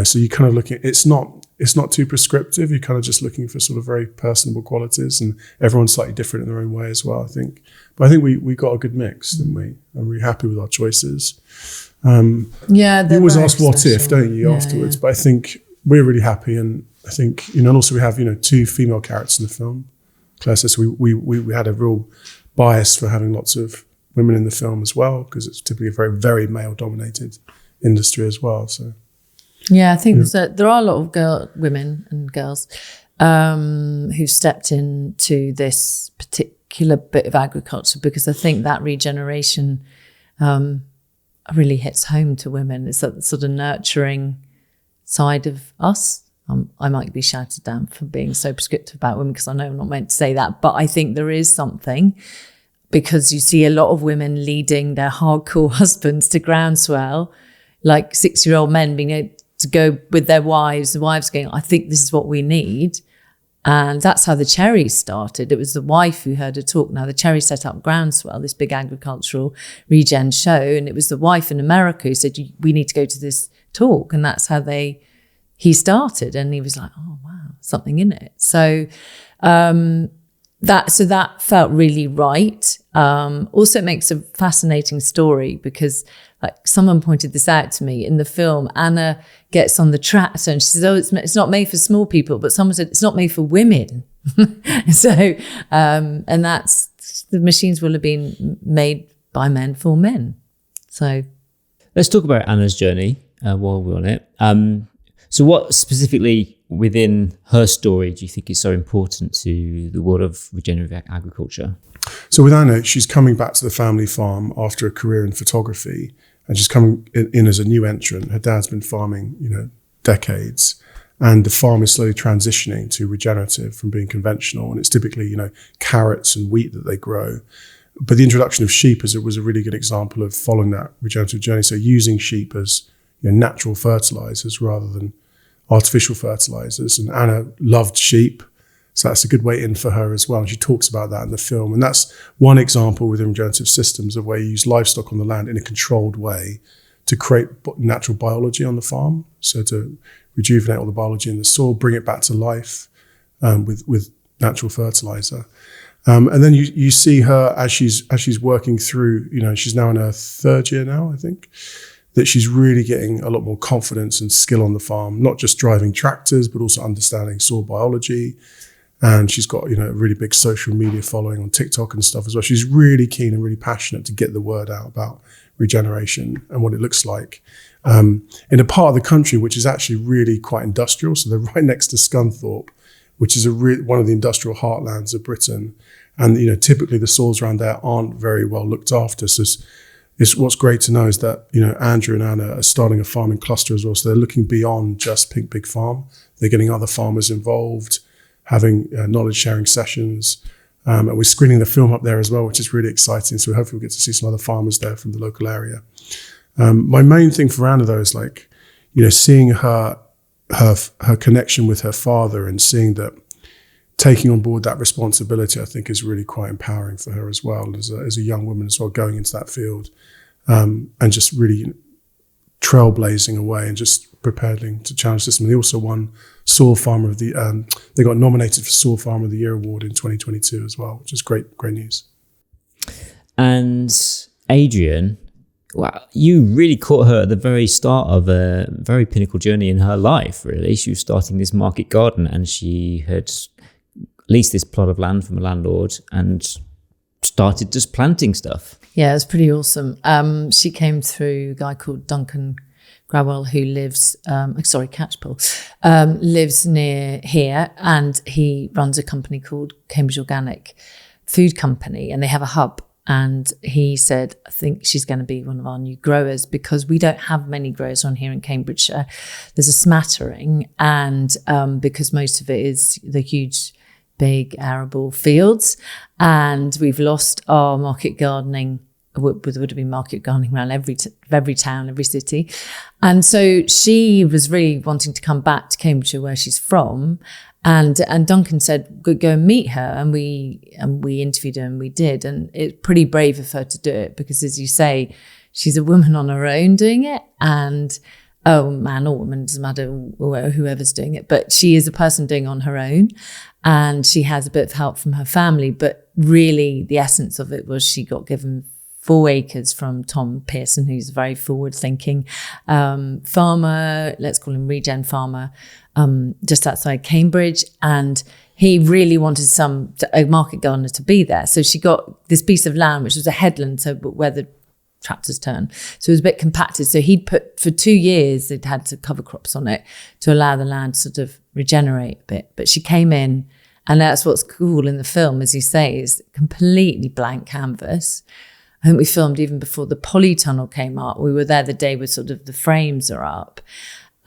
So you kind of look at, it's not too prescriptive. You're kind of just looking for sort of very personable qualities, and everyone's slightly different in their own way as well, I think. But I think we got a good mix, didn't we? And we're happy with our choices. You always ask what if, don't you, afterwards? Yeah. But I think we're really happy, and I think, and also we have, two female characters in the film. Claire says we had a real bias for having lots of women in the film as well, because it's typically a very, very male-dominated industry as well. So, yeah, I think there are a lot of women and girls who stepped into this particular bit of agriculture, because I think that regeneration really hits home to women. It's that sort of nurturing side of us. I might be shouted down for being so prescriptive about women, because I know I'm not meant to say that, but I think there is something, because you see a lot of women leading their hardcore husbands to groundswell, like 6-year-old men being able to go with their wives, the wives going, I think this is what we need. And that's how the Cherries started. It was the wife who heard her talk. Now the Cherries set up Groundswell, this big agricultural regen show, and it was the wife in America who said, we need to go to this talk. And that's how he started, and he was like, oh wow, something in it. So that felt really right. Also, it makes a fascinating story, because like someone pointed this out to me in the film. Anna gets on the tractor and she says, oh, it's not made for small people, but someone said it's not made for women. So and that's, the machines will have been made by men for men. So let's talk about Anna's journey while we're on it. So what specifically within her story do you think is so important to the world of regenerative agriculture? So with Anna, she's coming back to the family farm after a career in photography, and she's coming in as a new entrant. Her dad's been farming, decades, And the farm is slowly transitioning to regenerative from being conventional. And it's typically, carrots and wheat that they grow. But the introduction of sheep was a really good example of following that regenerative journey. So using sheep as natural fertilizers rather than artificial fertilizers. And Anna loved sheep. So that's a good way in for her as well. And she talks about that in the film. And that's one example within regenerative systems of where you use livestock on the land in a controlled way to create natural biology on the farm. So to rejuvenate all the biology in the soil, bring it back to life with natural fertilizer. And then you see her as she's working through, she's now in her third year now, I think, that she's really getting a lot more confidence and skill on the farm, not just driving tractors, but also understanding soil biology. And she's got, a really big social media following on TikTok and stuff as well. She's really keen and really passionate to get the word out about regeneration and what it looks like in a part of the country which is actually really quite industrial. So they're right next to Scunthorpe, which is one of the industrial heartlands of Britain. And, typically the soils around there aren't very well looked after. So it's what's great to know is that, Andrew and Anna are starting a farming cluster as well. So they're looking beyond just Pink Pig Farm. They're getting other farmers involved, having knowledge sharing sessions. And we're screening the film up there as well, which is really exciting. So hopefully we'll get to see some other farmers there from the local area. My main thing for Anna though is seeing her connection with her father and seeing that taking on board that responsibility, I think is really quite empowering for her as well as a young woman as well, going into that field and just really trailblazing away and just preparing to challenge the system. They also won Soil Farmer of the, they got nominated for Soil Farmer of the Year award in 2022 as well, which is great news. And Adrienne, wow, you really caught her at the very start of a very pinnacle journey in her life, really. She was starting this market garden and she had leased this plot of land from a landlord and started just planting stuff. Yeah, it was pretty awesome. She came through a guy called Duncan Grawell who lives, Catchpole, lives near here, and he runs a company called Cambridge Organic Food Company, and they have a hub. And he said, I think she's going to be one of our new growers because we don't have many growers on here in Cambridgeshire. There's a smattering, and because most of it is the huge, big arable fields, and we've lost our market gardening. Would have been market gardening around every town, every city. And so she was really wanting to come back to Cambridgeshire where she's from. And Duncan said, go and meet her. And we interviewed her and we did. And it's pretty brave of her to do it because, as you say, she's a woman on her own doing it. And man or woman, doesn't matter whoever's doing it. But she is a person doing it on her own. And she has a bit of help from her family. But really the essence of it was she got given 4 acres from Tom Pearson, who's a very forward-thinking farmer, let's call him regen farmer, just outside Cambridge. And he really wanted a market gardener to be there. So she got this piece of land, which was a headland, so where the tractors turn. So it was a bit compacted. So he'd put, for 2 years, they'd had to cover crops on it to allow the land to sort of regenerate a bit. But she came in, and that's what's cool in the film, as you say, is completely blank canvas. I think we filmed even before the polytunnel came up. We were there the day where sort of the frames are up.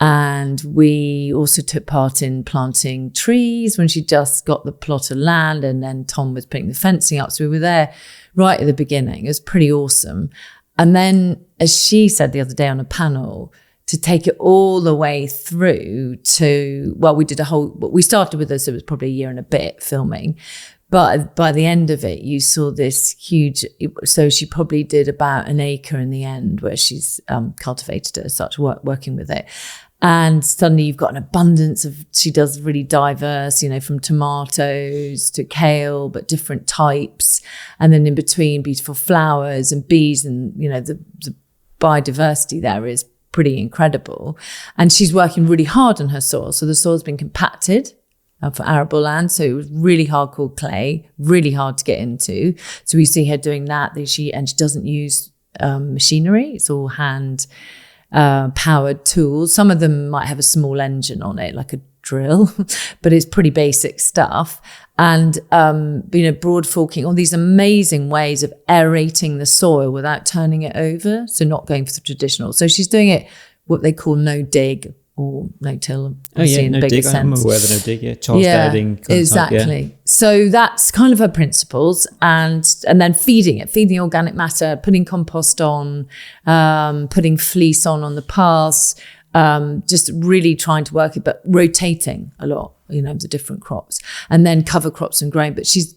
And we also took part in planting trees when she just got the plot of land, and then Tom was putting the fencing up. So we were there right at the beginning. It was pretty awesome. And then, as she said the other day on a panel, to take it all the way through to, well, we started with this, it was probably a year and a bit filming. But by the end of it, you saw this huge, so she probably did about an acre in the end where she's cultivated it as such, working with it. And suddenly you've got an abundance of, she does really diverse, from tomatoes to kale, but different types. And then in between, beautiful flowers and bees, and, the biodiversity there is pretty incredible. And she's working really hard on her soil. So the soil's been compacted for arable land. So it was really hardcore clay, really hard to get into. So we see her doing that. She doesn't use machinery. It's all hand powered tools. Some of them might have a small engine on it, like a drill, but it's pretty basic stuff. And, broad forking, all these amazing ways of aerating the soil without turning it over. So not going for the traditional. So she's doing it what they call no dig, or no-till. Oh yeah, in no bigger dig. I'm sense. aware of the no dig. Yeah, Charles Dowding. Kind Exactly. Of type, So that's kind of her principles, and then feeding organic matter, putting compost on, putting fleece on the paths, just really trying to work it, but rotating a lot, the different crops, and then cover crops and grain. But she's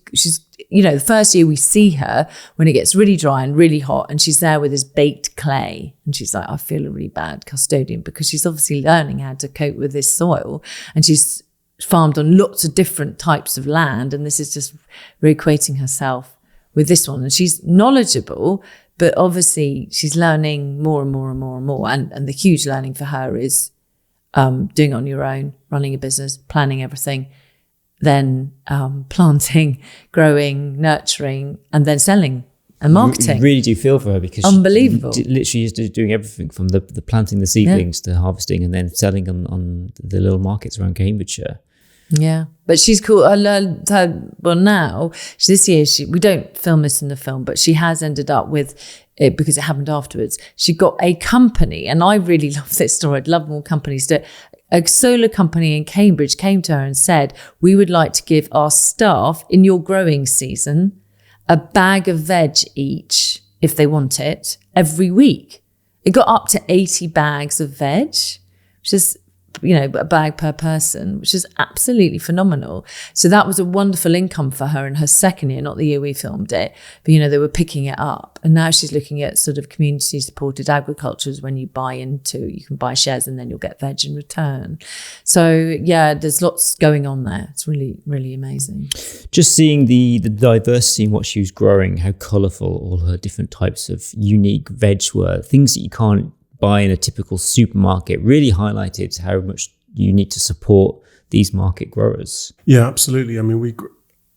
the first year we see her when it gets really dry and really hot, and she's there with this baked clay, and she's like, I feel a really bad custodian, because she's obviously learning how to cope with this soil, and she's farmed on lots of different types of land, and this is just reequating herself with this one. And she's knowledgeable, but obviously she's learning more and more and more and more. And the huge learning for her is doing it on your own, running a business, planning everything, then planting, growing, nurturing, and then selling and marketing. You really do feel for her, because unbelievable. She literally is doing everything from the planting the seedlings to harvesting and then selling on the little markets around Cambridgeshire. Yeah, but she's cool. I learned her, well, now, this year, we don't film this in the film, but she has ended up with it because it happened afterwards. She got a company, and I really love this story. I'd love more companies to. A solar company in Cambridge came to her and said, we would like to give our staff in your growing season a bag of veg each, if they want it, every week. It got up to 80 bags of veg, which is, a bag per person, which is absolutely phenomenal. So that was a wonderful income for her in her second year, not the year we filmed it, but they were picking it up. And now she's looking at sort of community supported agriculture, is when you can buy shares and then you'll get veg in return. So yeah, there's lots going on there. It's really, really amazing. Just seeing the diversity in what she was growing, how colourful all her different types of unique veg were, things that you can't buy in a typical supermarket, really highlighted how much you need to support these market growers. Yeah, absolutely. I mean,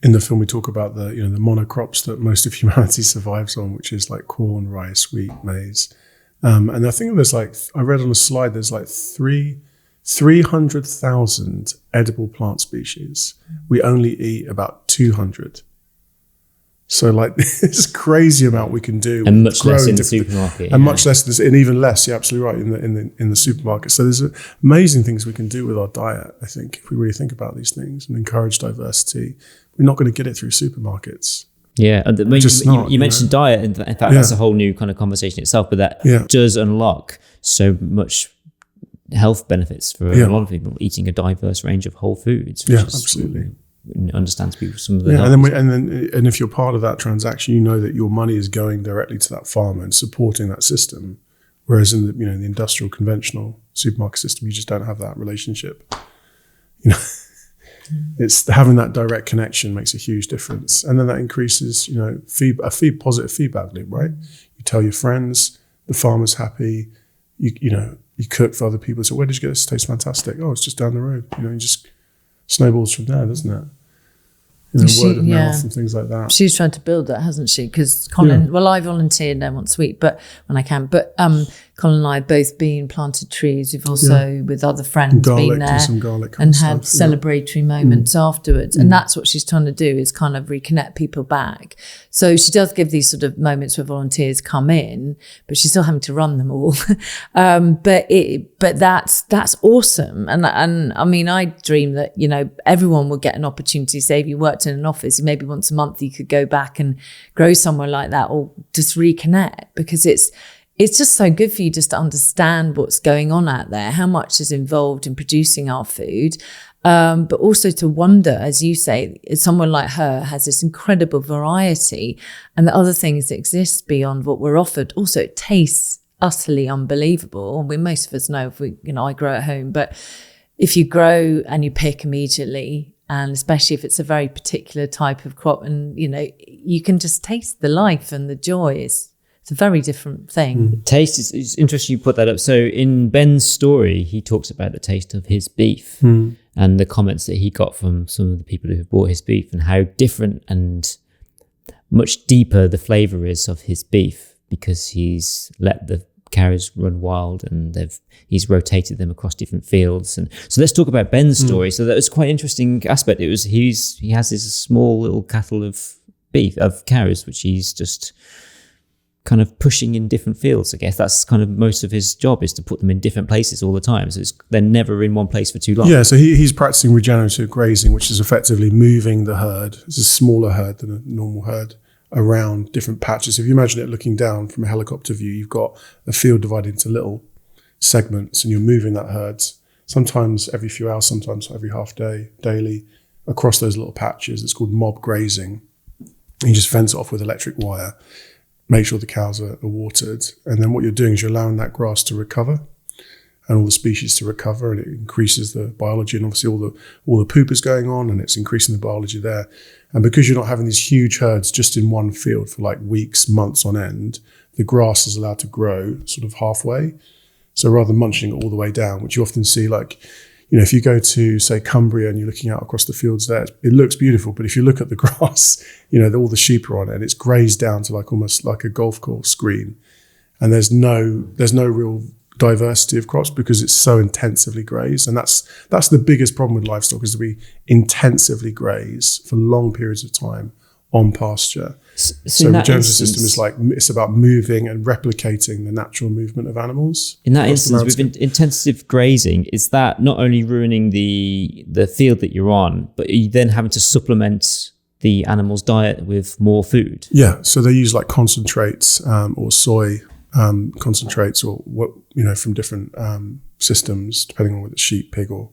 in the film we talk about the the monocrops that most of humanity survives on, which is like corn, rice, wheat, maize, and I think there's I read on a slide, there's 300,000 edible plant species. We only eat about 200. So this crazy amount we can do, and much less in the supermarket, and much less, and even less. You're absolutely right, in the supermarket. So there's amazing things we can do with our diet. I think if we really think about these things and encourage diversity, we're not going to get it through supermarkets. Yeah, and you mentioned diet, and in fact, that's a whole new kind of conversation itself. But that does unlock so much health benefits for a lot of people, eating a diverse range of whole foods. Which is absolutely. Understands people some of the and if you're part of that transaction, you know that your money is going directly to that farmer and supporting that system, whereas in the industrial conventional supermarket system, you just don't have that relationship. It's having that direct connection makes a huge difference, and then that increases positive feedback loop, right? You tell your friends, the farmer's happy, you cook for other people. So where did you get this? It tastes fantastic. Oh, it's just down the road. You just snowballs from there, doesn't it? Word of mouth and things like that. She's tried to build that, hasn't she? Because Colin, well, I volunteered there once a week, but when I can. But Colin and I have both been planted trees. We've also, with other friends, been there and had celebratory moments afterwards. And that's what she's trying to do, is kind of reconnect people back. So she does give these sort of moments where volunteers come in, but she's still having to run them all. But that's awesome. And I mean, I dream that everyone would get an opportunity. Say if you worked in an office, maybe once a month you could go back and grow somewhere like that, or just reconnect, because it's just so good for you just to understand what's going on out there, how much is involved in producing our food, but also to wonder, as you say, someone like her has this incredible variety, and the other things that exist beyond what we're offered. Also, it tastes utterly unbelievable. Most of us know if I grow at home, but if you grow and you pick immediately, and especially if it's a very particular type of crop, and you can just taste the life and the joy. It's a very different thing. Taste is interesting you put that up. So in Ben's story, he talks about the taste of his beef and the comments that he got from some of the people who have bought his beef, and how different and much deeper the flavour is of his beef, because he's let the cows run wild and he's rotated them across different fields. And so let's talk about Ben's story. So that was quite an interesting aspect. It was he has this small little cattle of cows, which he's just kind of pushing in different fields. I guess that's kind of most of his job, is to put them in different places all the time. So they're never in one place for too long. Yeah, so he's practicing regenerative grazing, which is effectively moving the herd. It's a smaller herd than a normal herd around different patches. If you imagine it looking down from a helicopter view, you've got a field divided into little segments, and you're moving that herd sometimes every few hours, sometimes every half day, daily, across those little patches. It's called mob grazing. And you just fence it off with electric wire, make sure the cows are watered. And then what you're doing is you're allowing that grass to recover and all the species to recover, and it increases the biology, and obviously all the poop is going on and it's increasing the biology there. And because you're not having these huge herds just in one field for like weeks, months on end, the grass is allowed to grow sort of halfway. So rather than munching it all the way down, which you often see, like, you know, if you go to, say, Cumbria and you're looking out across the fields there, it looks beautiful. But if you look at the grass, you know, all the sheep are on it and it's grazed down to like almost like a golf course green. And there's no real diversity of crops because it's so intensively grazed. And that's the biggest problem with livestock, is that we intensively graze for long periods of time on pasture. So regenerative system is like, it's about moving and replicating the natural movement of animals. In that instance, with intensive grazing, is that not only ruining the field that you're on, but are you then having to supplement the animal's diet with more food? Yeah, so they use like concentrates or soy concentrates, or what, you know, from different systems, depending on whether it's sheep, pig, or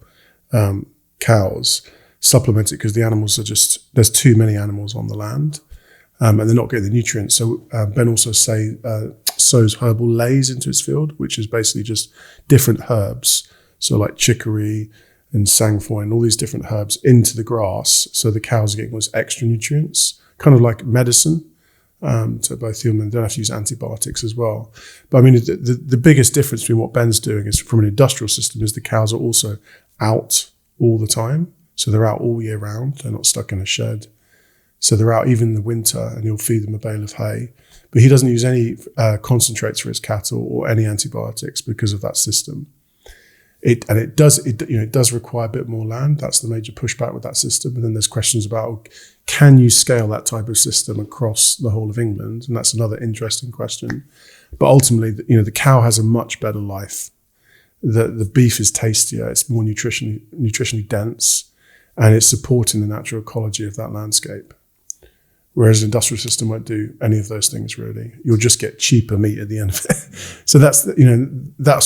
cows. Supplement it because the animals are just, there's too many animals on the land, and they're not getting the nutrients. So Ben also sows herbal lays into his field, which is basically just different herbs. So like chicory and sangfoin, all these different herbs into the grass. So the cows are getting those extra nutrients, kind of like medicine to both human. They don't have to use antibiotics as well. But I mean, the biggest difference between what Ben's doing is, from an industrial system, is the cows are also out all the time. So they're out all year round. They're not stuck in a shed. So they're out even in the winter, and you'll feed them a bale of hay. But he doesn't use any concentrates for his cattle or any antibiotics because of that system. It does require a bit more land. That's the major pushback with that system. And then there's questions about, can you scale that type of system across the whole of England? And that's another interesting question. But ultimately, you know, the cow has a much better life. The beef is tastier. It's more nutritionally dense. And it's supporting the natural ecology of that landscape. Whereas an industrial system won't do any of those things, really. You'll just get cheaper meat at the end of it. So that's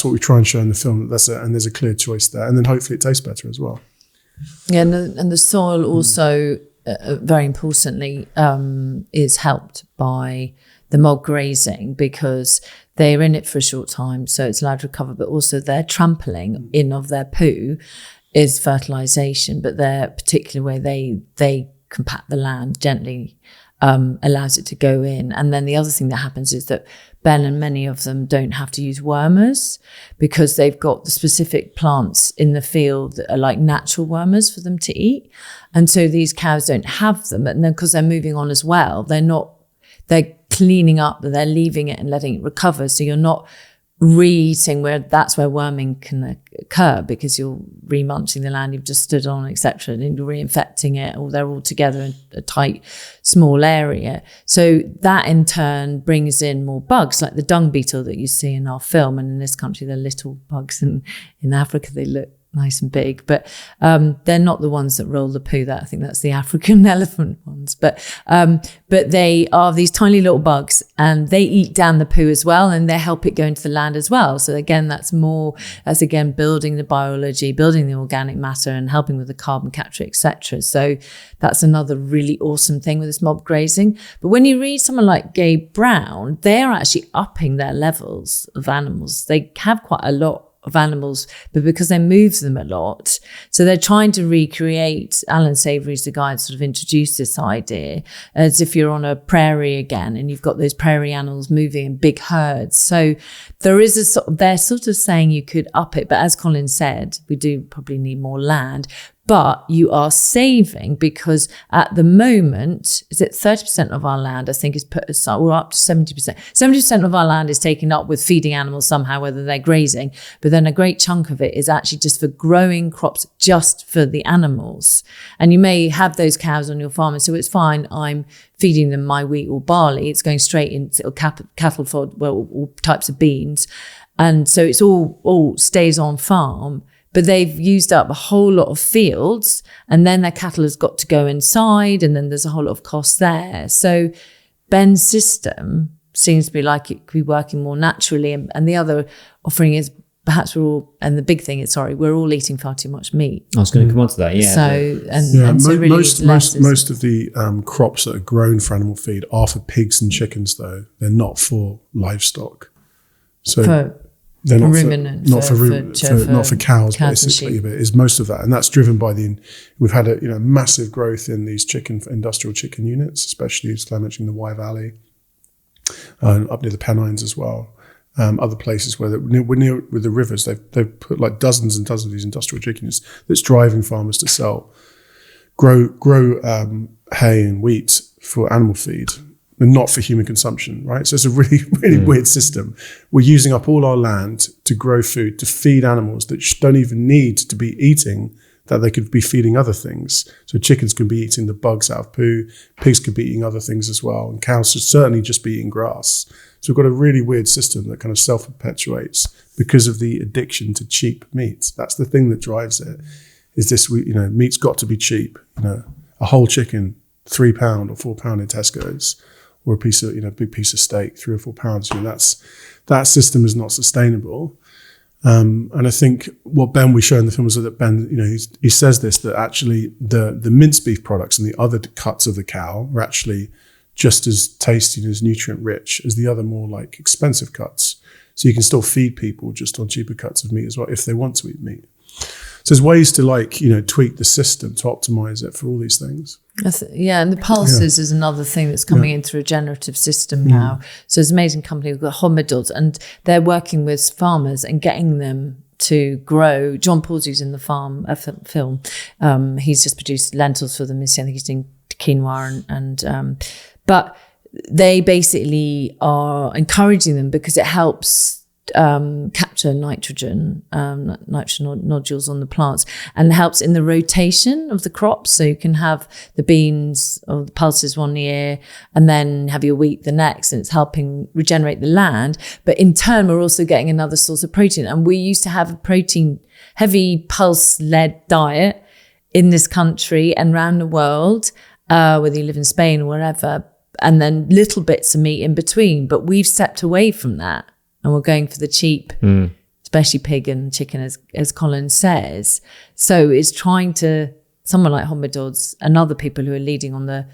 what we try and show in the film. And there's a clear choice there. And then hopefully it tastes better as well. Yeah, and the soil also, very importantly, is helped by the mob grazing, because they're in it for a short time, so it's allowed to recover, but also their trampling in of their poo is fertilization, but their particular way they compact the land gently allows it to go in. And then the other thing that happens is that Ben and many of them don't have to use wormers, because they've got the specific plants in the field that are like natural wormers for them to eat. And so these cows don't have them. And then because they're moving on as well, they're cleaning up, they're leaving it and letting it recover. So you're not re-eating, where that's where worming can occur, because you're re-munching the land you've just stood on, etc., and you're reinfecting it, or they're all together in a tight, small area. So that in turn brings in more bugs, like the dung beetle that you see in our film. And in this country, they're little bugs, and in Africa they look nice and big, but they're not the ones that roll the poo. That I think that's the African elephant ones. But they are these tiny little bugs, and they eat down the poo as well, and they help it go into the land as well. So again, that's building the biology, building the organic matter, and helping with the carbon capture, etc. So that's another really awesome thing with this mob grazing. But when you read someone like Gabe Brown, they are actually upping their levels of animals. They have quite a lot of animals, but because they move them a lot, so they're trying to recreate. Alan Savory's the guy that sort of introduced this idea, as if you're on a prairie again and you've got those prairie animals moving in big herds. So there is they're sort of saying you could up it, but as Colin said, we do probably need more land. but you are saving, because at the moment, is it 30% of our land, I think, is put aside, we're up to 70%. 70% of our land is taken up with feeding animals somehow, whether they're grazing, but then a great chunk of it is actually just for growing crops just for the animals. And you may have those cows on your farm, and so it's fine, I'm feeding them my wheat or barley, it's going straight into cattle fod, well, all types of beans. And so it's all stays on farm. But they've used up a whole lot of fields, and then their cattle has got to go inside, and then there's a whole lot of cost there. So Ben's system seems to be like it could be working more naturally. And the other offering is perhaps we're all eating far too much meat. I was going to come on to that, yeah. So most of the crops that are grown for animal feed are for pigs and chickens, though. They're not for livestock. So they're not for cows basically, but it's most of that, and that's driven by we've had a massive growth in these industrial chicken units, especially as I mentioned, the Wye Valley, up near the Pennines as well. Other places where we're near with the rivers, they've put like dozens and dozens of these industrial chicken units that's driving farmers to grow hay and wheat for animal feed, and not for human consumption, right? So it's a really, really weird system. We're using up all our land to grow food, to feed animals that don't even need to be eating, that they could be feeding other things. So chickens could be eating the bugs out of poo, pigs could be eating other things as well, and cows should certainly just be eating grass. So we've got a really weird system that kind of self-perpetuates because of the addiction to cheap meat. That's the thing that drives it, is this, meat's got to be cheap. A whole chicken, £3 or £4 in Tesco's, or a piece of, big piece of steak, £3 or £4. That system is not sustainable. And I think what Ben we show in the film is that Ben, he says this, that actually the minced beef products and the other cuts of the cow are actually just as tasty and as nutrient rich as the other more like expensive cuts. So you can still feed people just on cheaper cuts of meat as well if they want to eat meat. So there's ways to tweak the system to optimize it for all these things. And the pulses is another thing that's coming into a regenerative system now. So there's an amazing company called Homidod, and they're working with farmers and getting them to grow. John Pawsey's in the film. He's just produced lentils for them. I think he's doing quinoa but they basically are encouraging them because it helps capture nitrogen nodules on the plants, and helps in the rotation of the crops. So you can have the beans or the pulses one year and then have your wheat the next, and it's helping regenerate the land. But in turn, we're also getting another source of protein. And we used to have a protein heavy pulse-led diet in this country and around the world, whether you live in Spain or wherever, and then little bits of meat in between. But we've stepped away from that. And we're going for the cheap, especially pig and chicken, as Colin says. So it's trying to, someone like Homidod's and other people who are leading on the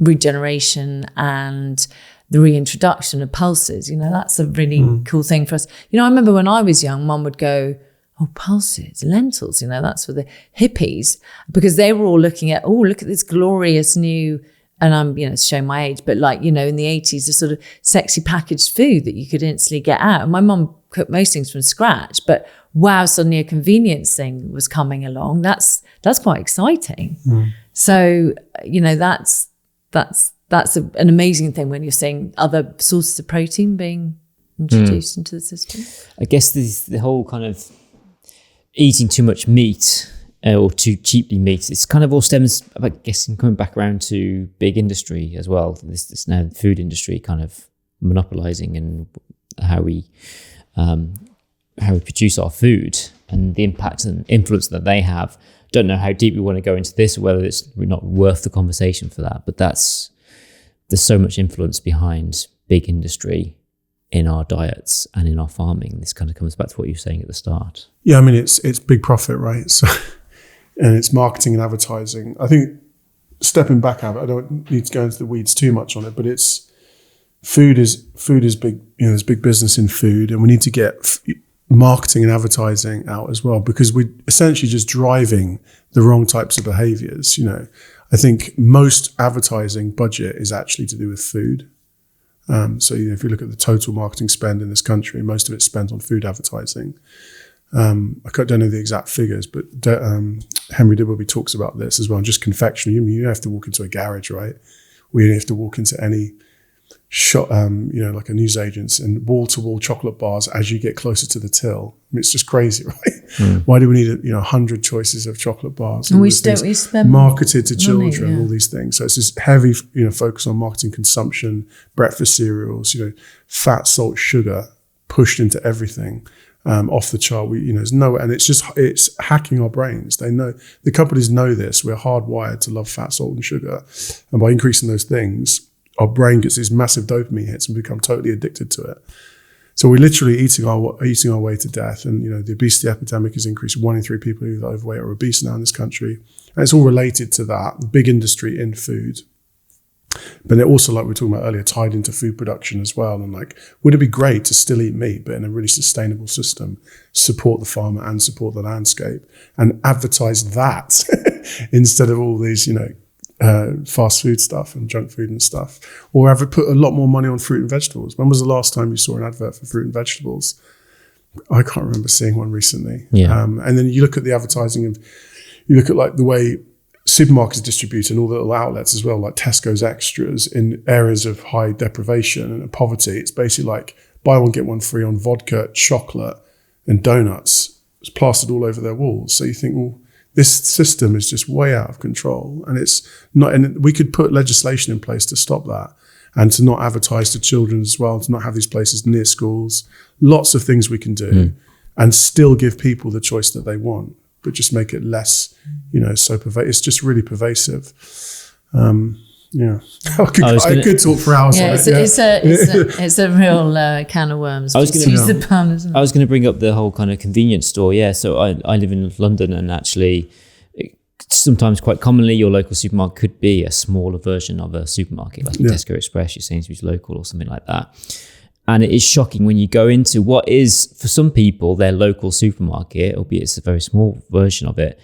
regeneration and the reintroduction of pulses, that's a really cool thing for us. I remember when I was young, Mum would go, oh, pulses, lentils, that's for the hippies, because they were all looking at, look at this glorious new, and I'm, it's showing my age, but in the 80s, the sort of sexy packaged food that you could instantly get out. And my mum cooked most things from scratch, but wow, suddenly a convenience thing was coming along. That's quite exciting. So, that's an amazing thing when you're seeing other sources of protein being introduced into the system. I guess the whole kind of eating too much meat or too cheaply meat, it's kind of all stems, I guess, coming back around to big industry as well. This now food industry kind of monopolizing and how we produce our food and the impact and influence that they have. Don't know how deep we want to go into this, or whether it's not worth the conversation for that. But there's so much influence behind big industry in our diets and in our farming. This kind of comes back to what you were saying at the start. Yeah, I mean, it's big profit, right? So, and it's marketing and advertising. I think stepping back out, I don't need to go into the weeds too much on it, but it's food is big. There's big business in food, and we need to get marketing and advertising out as well, because we're essentially just driving the wrong types of behaviors. I think most advertising budget is actually to do with food. So if you look at the total marketing spend in this country, most of it's spent on food advertising. I don't know the exact figures, but Henry Dibbleby talks about this as well. Just confectionery, you don't have to walk into a garage, right? Or you don't have to walk into any shop, like a newsagent's, and wall-to-wall chocolate bars as you get closer to the till. I mean, it's just crazy, right? Why do we need 100 choices of chocolate bars? And we spend marketed to children, money, all these things. So it's this heavy, focus on marketing consumption, breakfast cereals, fat, salt, sugar pushed into everything. Off the chart, there's no, and it's hacking our brains. They know, the companies know this. We're hardwired to love fat, salt, and sugar, and by increasing those things, our brain gets these massive dopamine hits and become totally addicted to it. So we're literally eating our way to death. And the obesity epidemic has increased. 1 in 3 people who are overweight are obese now in this country, and it's all related to that big industry in food. But they're also, like we were talking about earlier, tied into food production as well. And would it be great to still eat meat, but in a really sustainable system, support the farmer and support the landscape, and advertise that instead of all these, fast food stuff and junk food and stuff, or put a lot more money on fruit and vegetables? When was the last time you saw an advert for fruit and vegetables? I can't remember seeing one recently. Yeah. And then you look at the advertising you look at the way supermarkets distribute and all the little outlets as well, like Tesco's Extras in areas of high deprivation and poverty. It's basically buy one, get one free on vodka, chocolate and donuts. It's plastered all over their walls. So you think, well, this system is just way out of control, and it's not. And we could put legislation in place to stop that, and to not advertise to children as well, to not have these places near schools. Lots of things we can do, and still give people the choice that they want, but just make it less, so pervasive. It's just really pervasive. I could talk for hours. Yeah, it's a real can of worms. I was going to bring up the whole kind of convenience store. Yeah, so I live in London, and actually, sometimes quite commonly, your local supermarket could be a smaller version of a supermarket, like Tesco Express, your Sainsbury's local, or something like that. And it is shocking when you go into what is, for some people, their local supermarket, albeit it's a very small version of it.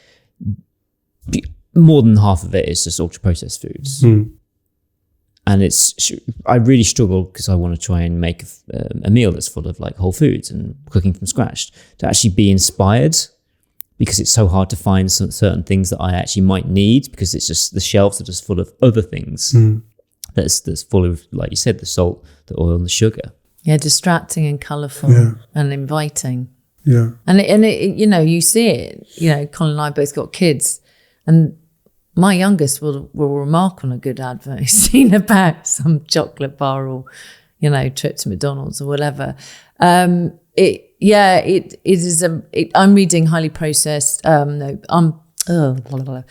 More than half of it is just ultra-processed foods. And I really struggle, because I want to try and make a meal that's full of whole foods and cooking from scratch, to actually be inspired, because it's so hard to find certain things that I actually might need, because it's just the shelves are just full of other things that's full of, like you said, the salt, the oil and the sugar. Yeah, distracting and colourful and inviting. Yeah. And it, you see it, Colin and I both got kids, and my youngest will remark on a good advert he's seen about some chocolate bar or, trip to McDonald's or whatever. It is I'm reading highly processed, ultra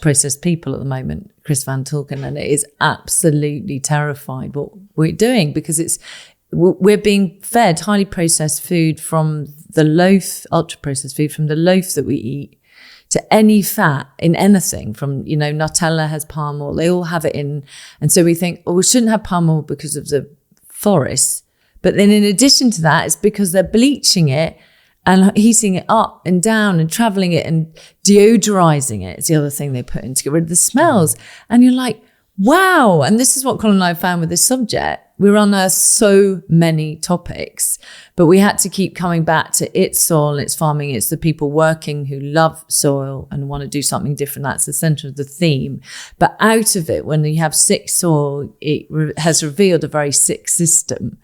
processed people at the moment, Chris Van Tulken, and it is absolutely terrified what we're doing, because we're being fed highly processed food from the loaf, ultra processed food from the loaf that we eat, to any fat in anything from, Nutella has palm oil, they all have it in. And so we think, we shouldn't have palm oil because of the forests. But then in addition to that, it's because they're bleaching it and heating it up and down and traveling it and deodorizing it. It's the other thing they put in to get rid of the smells. And you're like, wow. And this is what Colin and I found with this subject. We're unearthed so many topics, but we had to keep coming back to it's soil, it's farming, it's the people working who love soil and want to do something different. That's the center of the theme. But out of it, when you have sick soil, it has revealed a very sick system.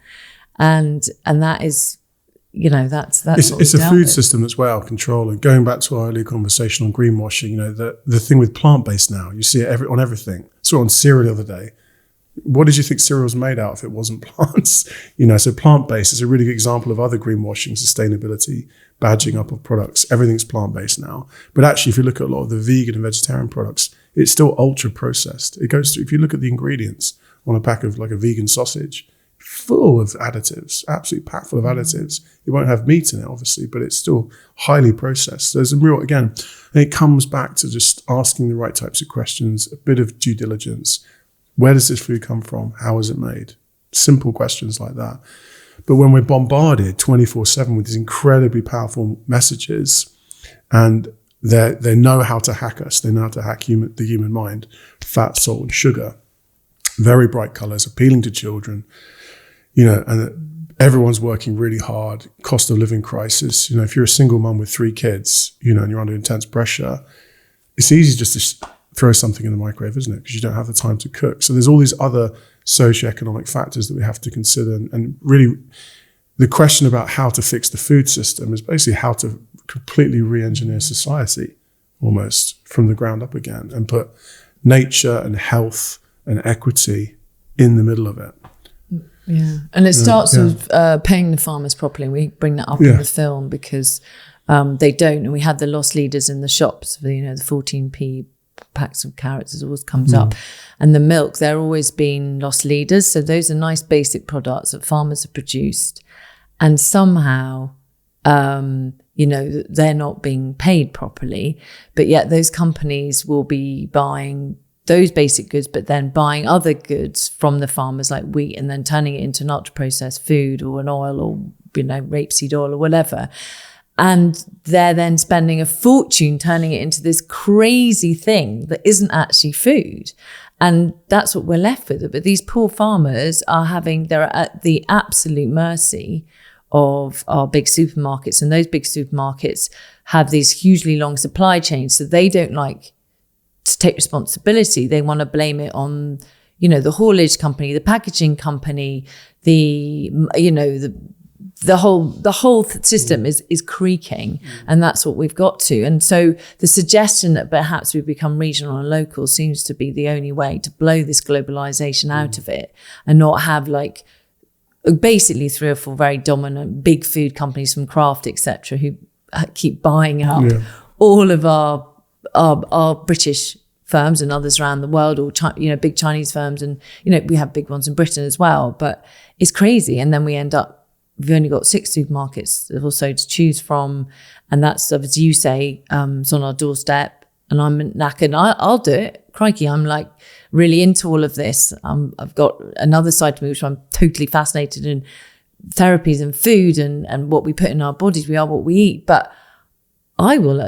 And that is, that's it's a food system that's way out of control. And going back to our earlier conversation on greenwashing, the thing with plant-based now, you see it on everything. I saw it on cereal the other day. What did you think cereal was made out of if it wasn't plants? So plant-based is a really good example of other greenwashing, sustainability, badging up of products. Everything's plant-based now. But actually, if you look at a lot of the vegan and vegetarian products, it's still ultra-processed. It goes through, if you look at the ingredients on a pack of a vegan sausage, full of additives, absolutely packed full of additives. It won't have meat in it, obviously, but it's still highly processed. There's a real, again, and it comes back to just asking the right types of questions, a bit of due diligence. Where does this food come from? How is it made? Simple questions like that. But when we're bombarded 24/7 with these incredibly powerful messages, and they know how to hack us, they know how to hack the human mind, fat, salt, and sugar, very bright colors, appealing to children, and everyone's working really hard, cost of living crisis. You know, if you're a single mum with 3 kids, you know, and you're under intense pressure, it's easy just to throw something in the microwave, isn't it? Because you don't have the time to cook. So there's all these other socioeconomic factors that we have to consider. And really, the question about how to fix the food system is basically how to completely re-engineer society almost from the ground up again and put nature and health and equity in the middle of it. Yeah, and it starts with paying the farmers properly. And we bring that up in the film because they don't. And we had the lost leaders in the shops. You know, the 14p packs of carrots it always comes up, and the milk. There always been lost leaders. So those are nice basic products that farmers have produced, and somehow, you know, they're not being paid properly. But yet those companies will be buying those basic goods, but then buying other goods from the farmers like wheat and then turning it into an ultra-processed food or an oil or, you know, rapeseed oil or whatever. And they're then spending a fortune turning it into this crazy thing that isn't actually food. And that's what we're left with. But these poor farmers they're at the absolute mercy of our big supermarkets. And those big supermarkets have these hugely long supply chains. So they don't like to take responsibility. They want to blame it on, you know, the haulage company, the packaging company, the whole system is creaking, and that's what we've got to. And so the suggestion that perhaps we become regional and local seems to be the only way to blow this globalization out of it and not have like basically 3 or 4 very dominant big food companies from Kraft, etc., who keep buying up all of our British firms and others around the world, or big Chinese firms, and we have big ones in Britain as well. But it's crazy, and then we've only got 6 supermarkets also to choose from, and that's, as you say, it's on our doorstep. And I'm knackered. I'll do it. Crikey, I'm like really into all of this. I've got another side to me which I'm totally fascinated in, therapies and food and what we put in our bodies. We are what we eat, but I will,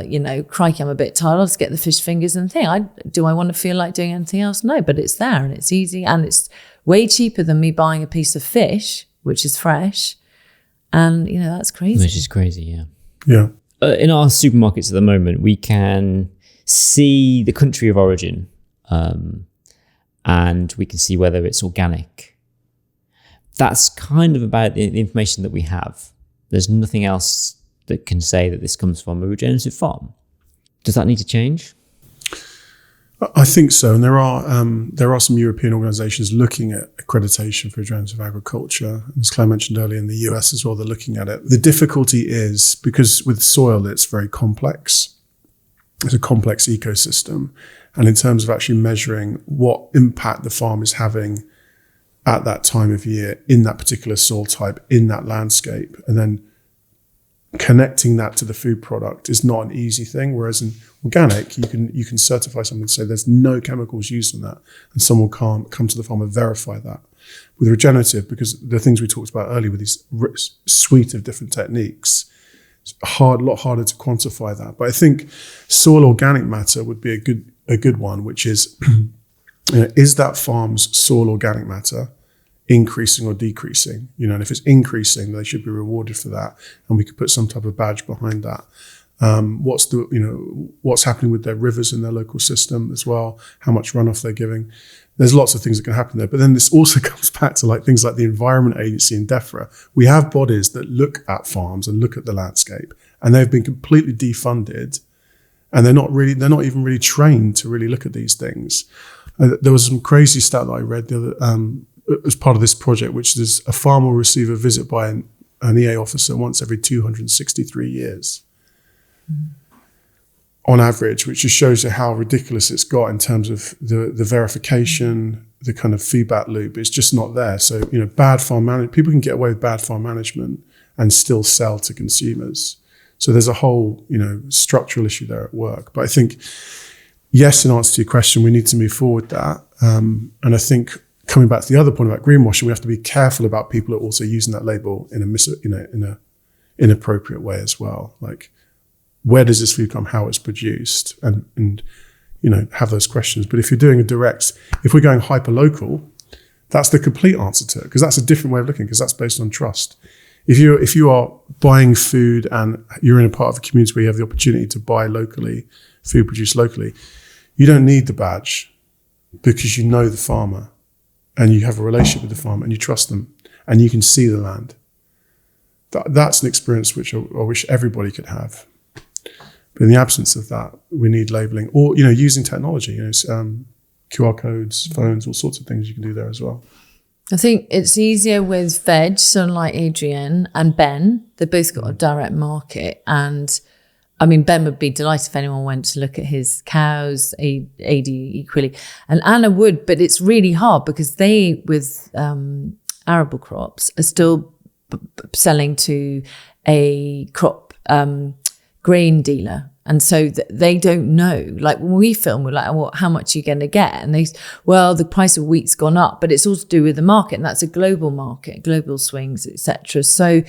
crikey, I'm a bit tired. I'll just get the fish fingers and think, do I want to feel like doing anything else? No, but it's there and it's easy and it's way cheaper than me buying a piece of fish, which is fresh. And, that's crazy. Which is crazy, yeah. Yeah. In our supermarkets at the moment, we can see the country of origin and we can see whether it's organic. That's kind of about the information that we have. There's nothing else that can say that this comes from a regenerative farm. Does that need to change? I think so, and there are some European organisations looking at accreditation for regenerative agriculture. As Claire mentioned earlier, in the US as well, they're looking at it. The difficulty is because with soil, it's very complex. It's a complex ecosystem, and in terms of actually measuring what impact the farm is having at that time of year in that particular soil type, in that landscape, and then connecting that to the food product is not an easy thing. Whereas in organic, you can certify something and say there's no chemicals used in that, and someone can't come to the farm and verify that. With regenerative, because the things we talked about earlier with this suite of different techniques, it's a lot harder to quantify that. But I think soil organic matter would be a good one, which is is that farm's soil organic matter increasing or decreasing? And if it's increasing, they should be rewarded for that, and we could put some type of badge behind that. What's happening with their rivers in their local system as well? How much runoff they're giving? There's lots of things that can happen there. But then this also comes back to things like the Environment Agency and DEFRA. We have bodies that look at farms and look at the landscape, and they've been completely defunded, and they're not even really trained to really look at these things. There was some crazy stat that I read the other as part of this project, which is a farm will receive a visit by an EA officer once every 263 years. On average, which just shows you how ridiculous it's got in terms of the verification, the kind of feedback loop. It's just not there. So, bad farm management, people can get away with bad farm management and still sell to consumers. So there's a whole, structural issue there at work. But I think, yes, in answer to your question, we need to move forward with that. And I think coming back to the other point about greenwashing, we have to be careful about people who are also using that label in a inappropriate way as well. Like, where does this food come, how it's produced, and have those questions. But if you're doing if we're going hyper local, That's the complete answer to it, because that's a different way of looking, because that's based on trust. If you are buying food and you're in a part of a community where you have the opportunity to buy locally, food produced locally, you don't need the badge, because you know the farmer and you have a relationship with the farmer and you trust them and you can see the land. That's an experience which I wish everybody could have. But in the absence of that, we need labeling or, using technology, QR codes, phones, all sorts of things you can do there as well. I think it's easier with veg, someone like Adrienne and Ben. They've both got a direct market. And I mean, Ben would be delighted if anyone went to look at his cows, AD equally. And Anna would, but it's really hard because they, with arable crops, are still selling to a crop grain dealer. And so they don't know. Like when we film, we're like, well, how much are you going to get? And the price of wheat's gone up, but it's all to do with the market. And that's a global market, global swings, etc. So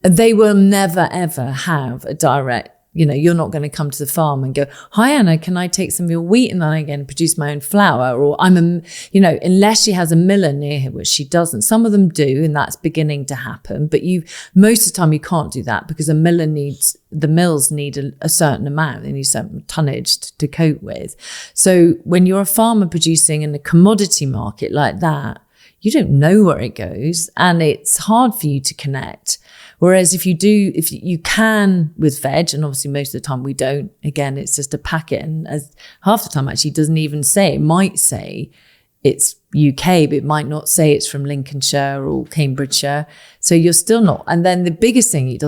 they will never, ever have a direct, you're not going to come to the farm and go, hi, Anna, can I take some of your wheat and then I can produce my own flour? Or unless she has a miller near her, which she doesn't. Some of them do, and that's beginning to happen. But most of the time you can't do that because the mills need a certain amount. They need certain tonnage to cope with. So when you're a farmer producing in a commodity market like that, you don't know where it goes and it's hard for you to connect. Whereas if you can with veg, and obviously most of the time we don't, again, it's just a packet. And as half the time actually doesn't even say, it might say it's UK, but it might not say it's from Lincolnshire or Cambridgeshire. So you're still not. And then the biggest thing it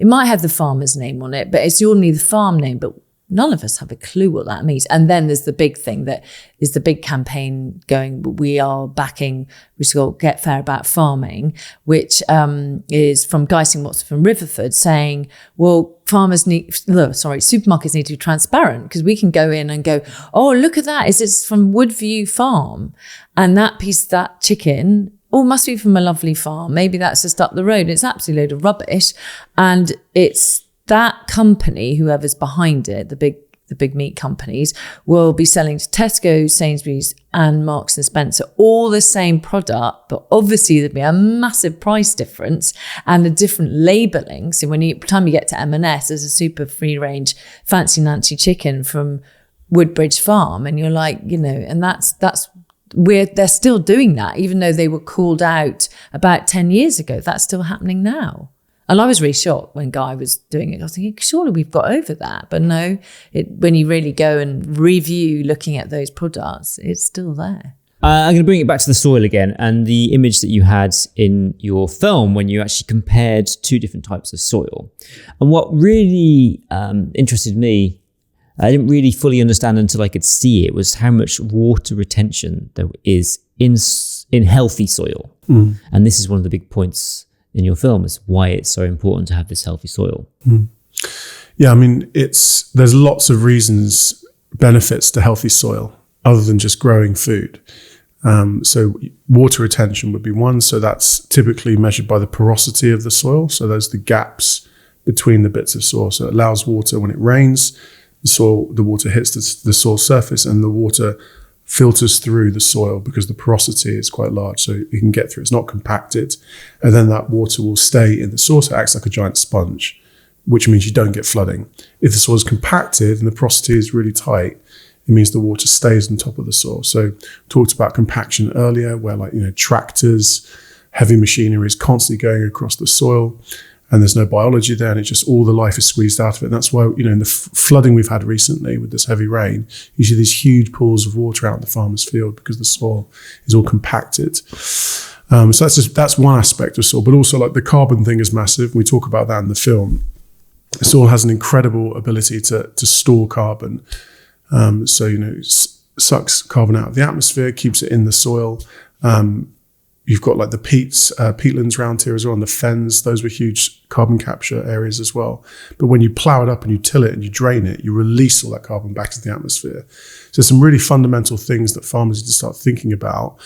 might have the farmer's name on it, but it's only the farm name, but none of us have a clue what that means. And then there's the big thing that is the big campaign going, we are backing, which is called Get Fair About Farming, which is from Geising Watson from Riverford saying, well, supermarkets need to be transparent because we can go in and go, oh, look at that. Is this from Woodview Farm? And that chicken, must be from a lovely farm. Maybe that's just up the road. It's absolutely a load of rubbish. And it's that company, whoever's behind it, the big meat companies, will be selling to Tesco, Sainsbury's and Marks and Spencer all the same product, but obviously there'd be a massive price difference and a different labelling. So by the time you get to M&S, there's a super free range fancy Nancy chicken from Woodbridge Farm, and you're like, and they're still doing that, even though they were called out about 10 years ago. That's still happening now. And I was really shocked when Guy was doing it. I was thinking, surely we've got over that. But no, when you really go and review looking at those products, it's still there. I'm going to bring it back to the soil again and the image that you had in your film when you actually compared two different types of soil. And what really interested me, I didn't really fully understand until I could see it, was how much water retention there is in healthy soil. Mm. And this is one of the big points in your film, is why it's so important to have this healthy soil. Mm. Yeah, I mean, there's lots of benefits to healthy soil other than just growing food. So water retention would be one. So that's typically measured by the porosity of the soil. So there's the gaps between the bits of soil. So it allows water, when it rains, the water hits the soil surface and the water filters through the soil because the porosity is quite large, so you can get through. It's not compacted, and then that water will stay in the soil. So it acts like a giant sponge, which means you don't get flooding. If the soil is compacted and the porosity is really tight, it means the water stays on top of the soil. So talked about compaction earlier, where tractors, heavy machinery is constantly going across the soil, and there's no biology there, and it's just all the life is squeezed out of it. And that's why, in the flooding we've had recently with this heavy rain, you see these huge pools of water out in the farmer's field because the soil is all compacted. So that's one aspect of soil, but also the carbon thing is massive. We talk about that in the film. The soil has an incredible ability to store carbon. Sucks carbon out of the atmosphere, keeps it in the soil. You've got the peatlands around here as well, and the fens. Those were huge carbon capture areas as well. But when you plow it up and you till it and you drain it, you release all that carbon back into the atmosphere. So some really fundamental things that farmers need to start thinking about,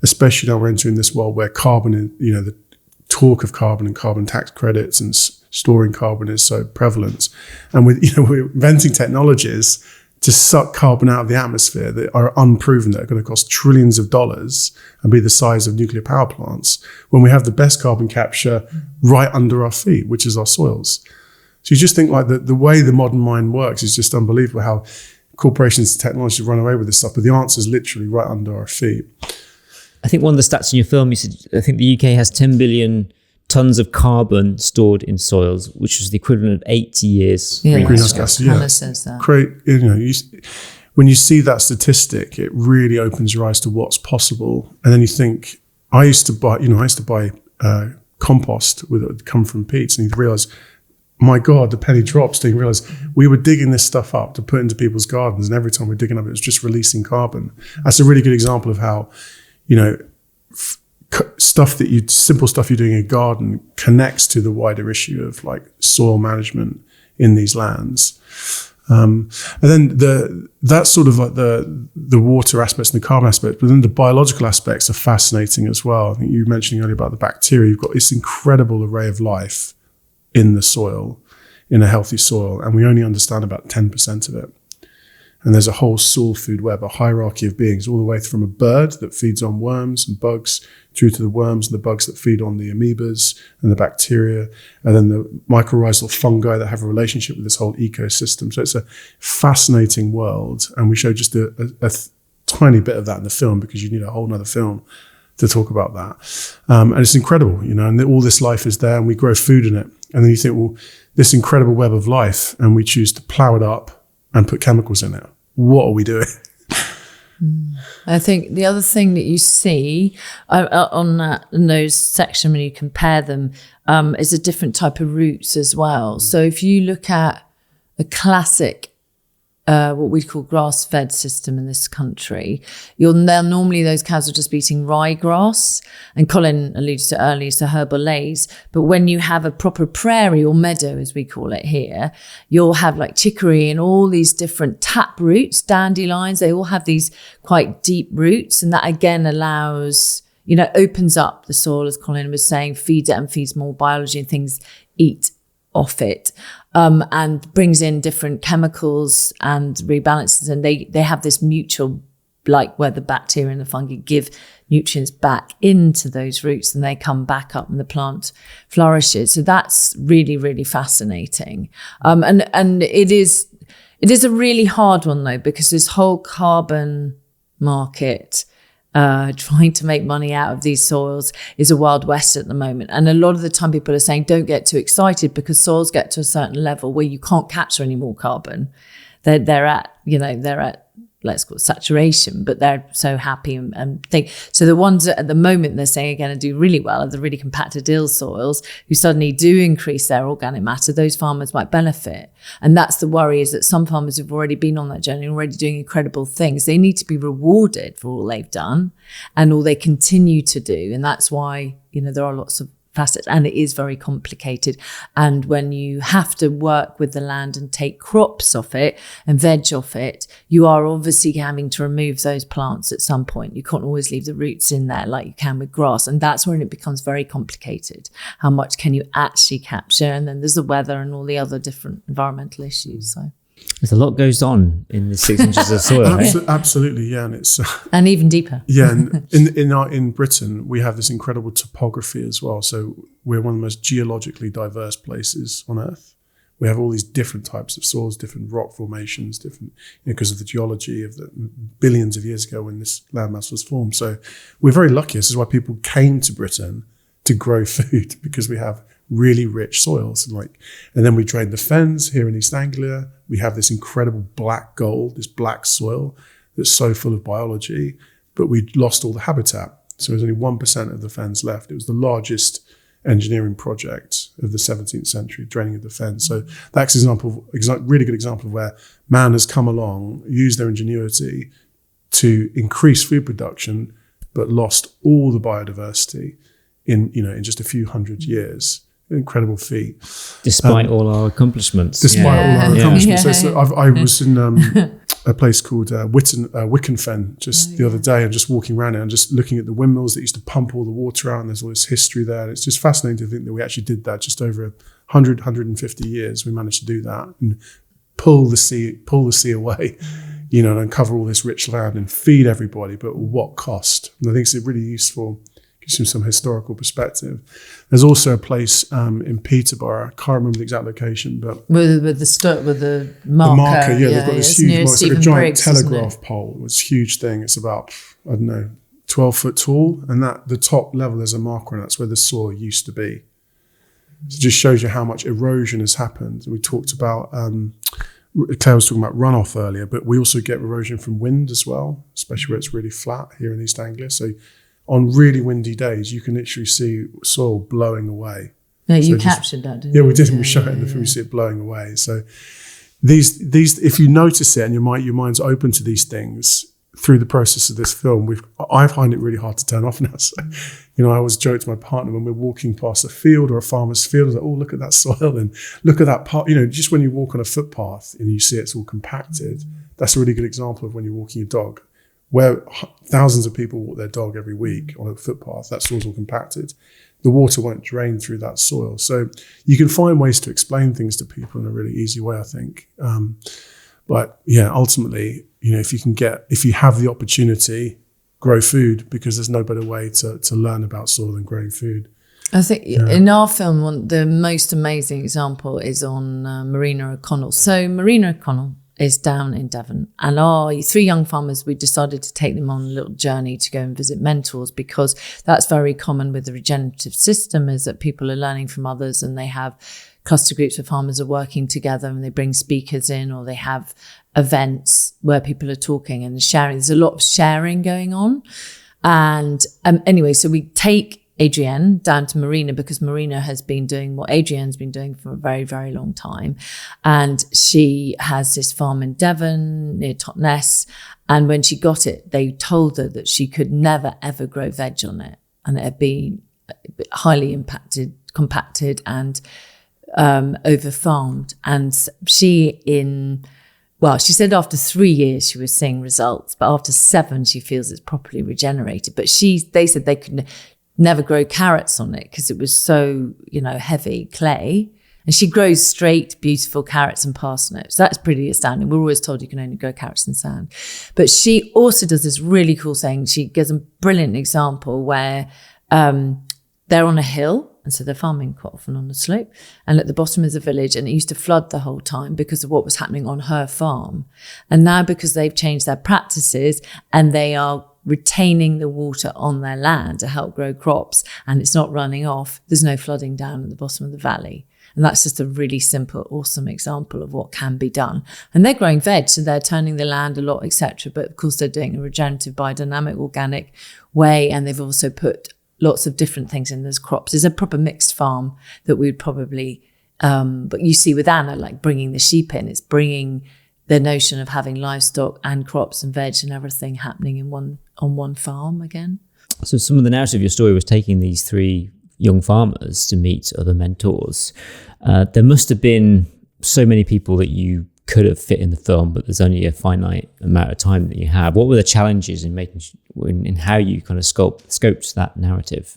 especially now we're entering this world where carbon, the talk of carbon and carbon tax credits and storing carbon is so prevalent. And we're inventing technologies to suck carbon out of the atmosphere that are unproven, that are going to cost trillions of dollars and be the size of nuclear power plants, when we have the best carbon capture right under our feet, which is our soils. So you just think like the way the modern mind works is just unbelievable, how corporations and technology run away with this stuff, but the answer is literally right under our feet. I think one of the stats in your film, you said, I think the UK has 10 billion tons of carbon stored in soils, which is the equivalent of 80 years greenhouse gas. Hannah says that. When you see that statistic, it really opens your eyes to what's possible. And then you think, I used to buy compost that would come from peats, and you realise, my God, the penny drops. Then you realise we were digging this stuff up to put into people's gardens, and every time we're digging up, it was just releasing carbon. That's a really good example of how, simple stuff you're doing in a garden connects to the wider issue of like soil management in these lands. And then that's sort of like the water aspects and the carbon aspect, but then the biological aspects are fascinating as well. I think you were mentioning earlier about the bacteria. You've got this incredible array of life in the soil, in a healthy soil, and we only understand about 10% of it. And there's a whole soil food web, a hierarchy of beings, all the way from a bird that feeds on worms and bugs, through to the worms and the bugs that feed on the amoebas and the bacteria, and then the mycorrhizal fungi that have a relationship with this whole ecosystem. So it's a fascinating world, and we show just a tiny bit of that in the film, because you need a whole nother film to talk about that. And it's incredible, and all this life is there, and we grow food in it. And then you think, well, this incredible web of life, and we choose to plow it up and put chemicals in it. What are we doing? I think the other thing that you see in those section when you compare them is a different type of roots as well. So if you look at a classic what we call grass-fed system in this country, normally those cows are just eating ryegrass, and Colin alluded to earlier, so herbal lays. But when you have a proper prairie or meadow, as we call it here, you'll have like chicory and all these different tap roots, dandelions. They all have these quite deep roots, and that again allows, opens up the soil, as Colin was saying, feeds it and feeds more biology, and things eat off it, and brings in different chemicals and rebalances, and they have this mutual, like where the bacteria and the fungi give nutrients back into those roots and they come back up and the plant flourishes. So that's really, really fascinating. And it is a really hard one though, because this whole carbon market, trying to make money out of these soils, is a wild west at the moment. And a lot of the time people are saying don't get too excited, because soils get to a certain level where you can't capture any more carbon. They're at let's call it saturation, but they're so happy and think. So the ones that at the moment they're saying are going to do really well are the really compacted ill soils, who suddenly do increase their organic matter. Those farmers might benefit. And that's the worry, is that some farmers who've already been on that journey, already doing incredible things, they need to be rewarded for all they've done and all they continue to do. And that's why, there are lots of facets, and it is very complicated. And when you have to work with the land and take crops off it and veg off it, you are obviously having to remove those plants at some point. You can't always leave the roots in there like you can with grass, and that's when it becomes very complicated. How much can you actually capture? And then there's the weather and all the other different environmental issues. So there's a lot goes on in the 6 inches of soil. Absolutely, yeah, and it's and even deeper. Yeah, and in Britain we have this incredible topography as well. So we're one of the most geologically diverse places on Earth. We have all these different types of soils, different rock formations, different because of the geology of the billions of years ago when this landmass was formed. So we're very lucky. This is why people came to Britain to grow food, because we have really rich soils, and then we drain the fens here in East Anglia. We have this incredible black gold, this black soil that's so full of biology, but we lost all the habitat. So there's only 1% of the fens left. It was the largest engineering project of the 17th century, draining of the fens. So that's a really good example of where man has come along, used their ingenuity to increase food production, but lost all the biodiversity in just a few hundred years. Incredible feat. Despite all our accomplishments. So I was in a place called Wickenfen just the other day, and just walking around it and just looking at the windmills that used to pump all the water out, and there's all this history there. And it's just fascinating to think that we actually did that just over 150 years. We managed to do that and pull the sea away, you know, and uncover all this rich land and feed everybody, but at what cost? And I think it's really useful, gives you some historical perspective. There's also a place in Peterborough, I can't remember the exact location, but with the marker. They've got this huge marker. It's like a giant Briggs, telegraph pole. It's a huge thing. It's about, I don't know, 12 foot tall, and that the top level there's a marker, and that's where the soil used to be. So it just shows you how much erosion has happened. We talked about, Claire was talking about runoff earlier, but we also get erosion from wind as well, especially where it's really flat here in East Anglia. So on really windy days, you can literally see soil blowing away. No, you captured that, didn't you? Yeah, we did. We showed it in the film. We see it blowing away. So these, if you notice it and your mind's open to these things through the process of this film, I find it really hard to turn off now. So, you know, I always joke to my partner when we're walking past a field or a farmer's field, I was like, oh, look at that soil and look at that part. You know, just when you walk on a footpath and you see it's all compacted, that's a really good example of when you're walking your dog, where thousands of people walk their dog every week on a footpath. That soil's all compacted. The water won't drain through that soil. So you can find ways to explain things to people in a really easy way, I think. But yeah, ultimately, you know, if you have the opportunity, grow food, because there's no better way to learn about soil than growing food. I think in our film, the most amazing example is on Marina O'Connell. So Marina O'Connell is down in Devon, and our 3 young farmers, we decided to take them on a little journey to go and visit mentors, because that's very common with the regenerative system, is that people are learning from others, and they have cluster groups of farmers are working together, and they bring speakers in, or they have events where people are talking and sharing. There's a lot of sharing going on. And anyway, so we take Adrienne down to Marina, because Marina has been doing what Adrienne's been doing for a very, very long time. And she has this farm in Devon near Totnes. And when she got it, they told her that she could never, ever grow veg on it. And it had been highly compacted and over-farmed. And she said after 3 years she was seeing results, but after 7 she feels it's properly regenerated. But they said they could never grow carrots on it because it was so, you know, heavy clay. And she grows straight, beautiful carrots and parsnips. That's pretty astounding. We're always told you can only grow carrots in sand. But she also does this really cool thing. She gives a brilliant example where they're on a hill, and so they're farming quite often on a slope, and at the bottom is a village, and it used to flood the whole time because of what was happening on her farm. And now, because they've changed their practices and they are retaining the water on their land to help grow crops, and it's not running off, there's no flooding down at the bottom of the valley. And that's just a really simple, awesome example of what can be done. And they're growing veg, so they're turning the land a lot, etc. But of course, they're doing a regenerative, biodynamic, organic way, and they've also put lots of different things in those crops. There's a proper mixed farm that we'd probably, but you see with Anna, like bringing the sheep in, it's bringing the notion of having livestock and crops and veg and everything happening on one farm again. So some of the narrative of your story was taking these 3 young farmers to meet other mentors. There must have been so many people that you could have fit in the film, but there's only a finite amount of time that you have. What were the challenges in how you kind of scoped that narrative?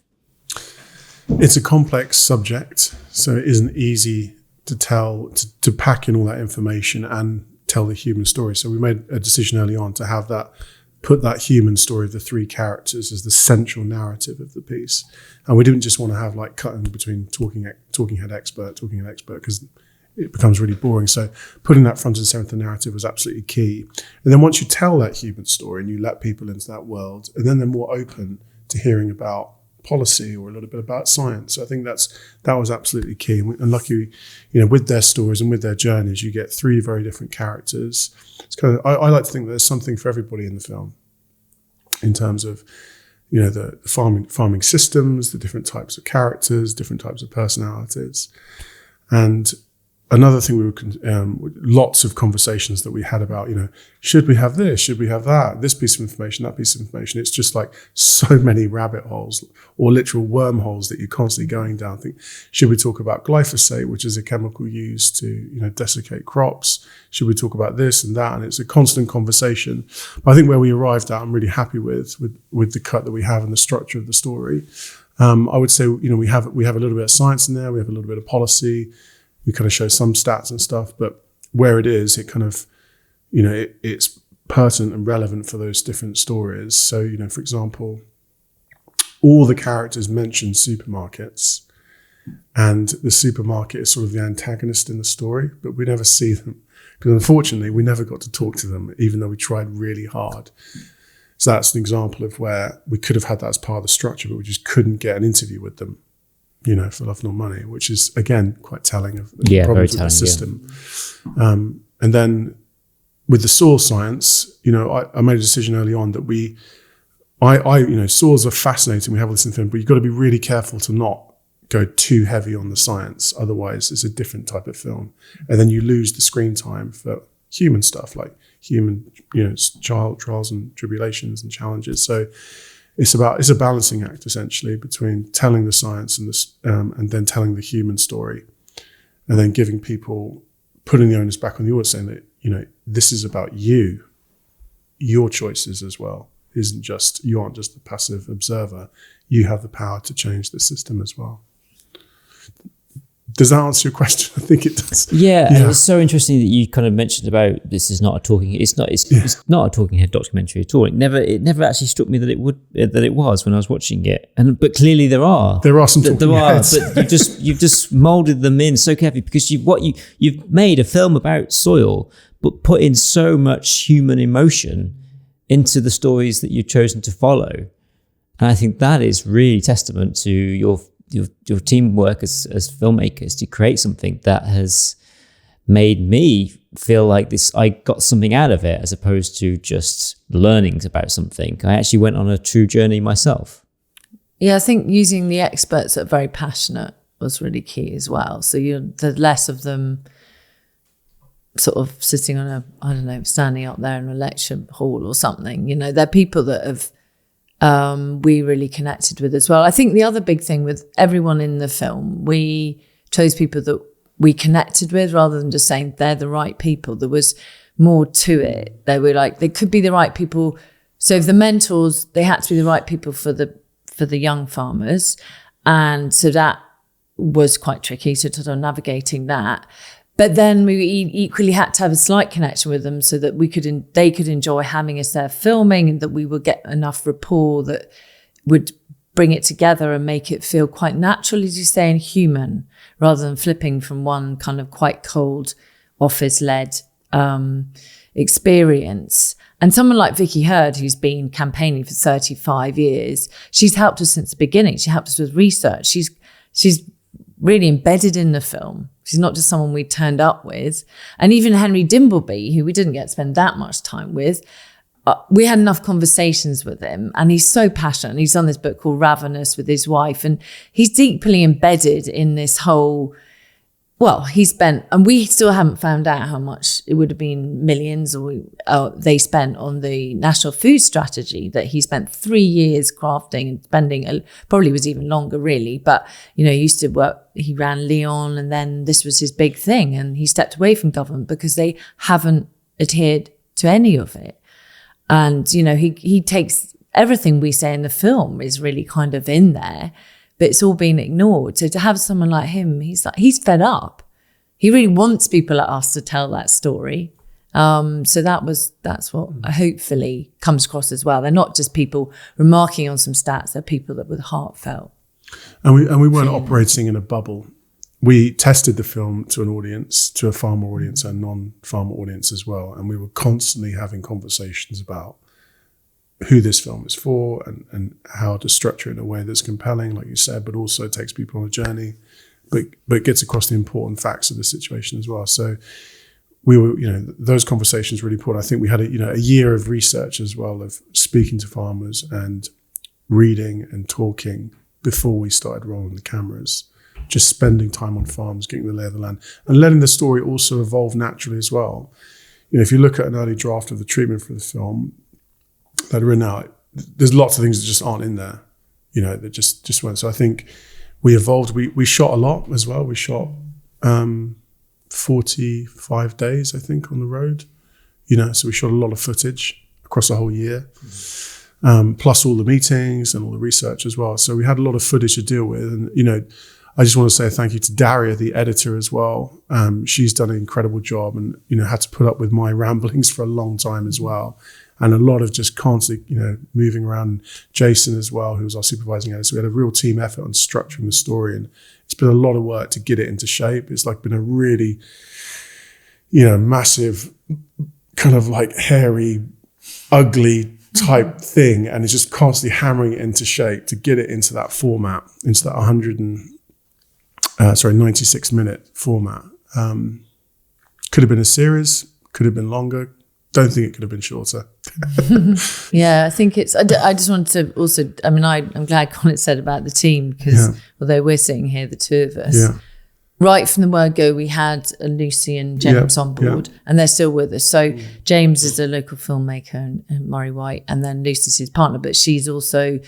It's a complex subject, so it isn't easy to tell, to pack in all that information and tell the human story. So we made a decision early on to put that human story of the 3 characters as the central narrative of the piece. And we didn't just want to have like cutting between talking head expert, because it becomes really boring. So putting that front and center of the narrative was absolutely key. And then once you tell that human story and you let people into that world, and then they're more open to hearing about policy or a little bit about science. So I think that was absolutely key. And luckily, you know, with their stories and with their journeys, you get 3 very different characters. It's kind of, I like to think that there's something for everybody in the film in terms of, you know, the farming systems, the different types of characters, different types of personalities. And another thing lots of conversations that we had about, you know, should we have this? Should we have that? This piece of information, that piece of information. It's just like so many rabbit holes or literal wormholes that you're constantly going down. Think, should we talk about glyphosate, which is a chemical used to, you know, desiccate crops? Should we talk about this and that? And it's a constant conversation. But I think where we arrived at, I'm really happy with the cut that we have and the structure of the story. I would say, you know, we have a little bit of science in there. We have a little bit of policy. We kind of show some stats and stuff, but where it is, it kind of, you know, it's pertinent and relevant for those different stories. So, you know, for example, all the characters mention supermarkets, and the supermarket is sort of the antagonist in the story, but we never see them because unfortunately we never got to talk to them, even though we tried really hard. So that's an example of where we could have had that as part of the structure, but we just couldn't get an interview with them, you know, for love nor money, which is again quite telling of the problems with the system. Yeah. And then with the soil science, you know, I made a decision early on that you know, soils are fascinating. We have all this in film, but you've got to be really careful to not go too heavy on the science. Otherwise, it's a different type of film. And then you lose the screen time for human stuff, like human, you know, child trials and tribulations and challenges. So it's a balancing act, essentially, between telling the science and then telling the human story, and then giving people, putting the onus back on the audience, saying that, you know, this is about you, your choices as well. You aren't just a passive observer. You have the power to change the system as well. Does that answer your question? I think it does. Yeah. And it's so interesting that you kind of mentioned about this is not a talking. It's not a talking head documentary at all. It never actually struck me that it was when I was watching it. But clearly there are some talking heads. But you've just molded them in so carefully because you've made a film about soil, but put in so much human emotion into the stories that you've chosen to follow. And I think that is really testament to your teamwork as filmmakers to create something that has made me feel like I got something out of it as opposed to just learnings about something. I actually went on a true journey myself. Yeah, I think using the experts that are very passionate was really key as well. So the less of them sort of sitting on standing up there in a lecture hall or something. You know, they're people that have we really connected with as well. I think the other big thing with everyone in the film, we chose people that we connected with rather than just saying they're the right people. There was more to it. They were like, they could be the right people. So if the mentors, they had to be the right people for the young farmers. And so that was quite tricky, so sort of navigating that. But then we equally had to have a slight connection with them so that they could enjoy having us there filming, and that we would get enough rapport that would bring it together and make it feel quite natural, as you say, and human, rather than flipping from one kind of quite cold office-led experience. And someone like Vicky Hurd, who's been campaigning for 35 years, she's helped us since the beginning. She helped us with research. She's really embedded in the film. She's not just someone we turned up with. And even Henry Dimbleby, who we didn't get to spend that much time with, we had enough conversations with him, and he's so passionate. He's on this book called Ravenous with his wife, and he's deeply embedded in this whole, and we still haven't found out how much it would have been millions they spent on the National Food Strategy that he spent 3 years crafting and spending, probably was even longer really, but, you know, he used to work, he ran Lyon, and then this was his big thing, and he stepped away from government because they haven't adhered to any of it. And, you know, he takes everything we say in the film is really kind of in there, but it's all been ignored. So to have someone like him, he's fed up. He really wants people like us to tell that story. So that's what hopefully comes across as well. They're not just people remarking on some stats, they're people that were heartfelt. And we weren't operating in a bubble. We tested the film to an audience, to a farmer audience and non-farmer audience as well. And we were constantly having conversations about who this film is for and how to structure it in a way that's compelling, like you said, but also takes people on a journey, but gets across the important facts of the situation as well. So we were, you know, those conversations really important. I think we had a year of research as well, of speaking to farmers and reading and talking before we started rolling the cameras, just spending time on farms, getting the lay of the land, and letting the story also evolve naturally as well. You know, if you look at an early draft of the treatment for the film that are in now, there's lots of things that just aren't in there, you know, that just weren't. So I think we evolved. We shot a lot as well. We shot 45 days, I think, on the road, you know, so we shot a lot of footage across the whole year, plus all the meetings and all the research as well. So we had a lot of footage to deal with. And, you know, I just want to say thank you to Daria, the editor, as well. She's done an incredible job, and had to put up with my ramblings for a long time as well, and a lot of just constantly moving around. Jason as well, who was our supervising editor. So we had a real team effort on structuring the story, and it's been a lot of work to get it into shape. It's like been a really massive kind of like hairy, ugly type thing, and it's just constantly hammering it into shape to get it into that format, into that 96-minute format. Could have been a series, could have been longer. Don't think it could have been shorter. Yeah, I think it's. I just wanted to also. I mean, I'm glad Colin said about the team, because although we're sitting here, the two of us, right from the word go, we had Lucy and James on board, and they're still with us. So James is a local filmmaker, and Murray White, and then Lucy's his partner, but she's also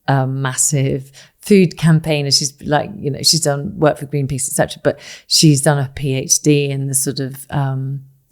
a massive food campaigner. She's like, she's done work for Greenpeace, etc. But she's done a PhD in the sort of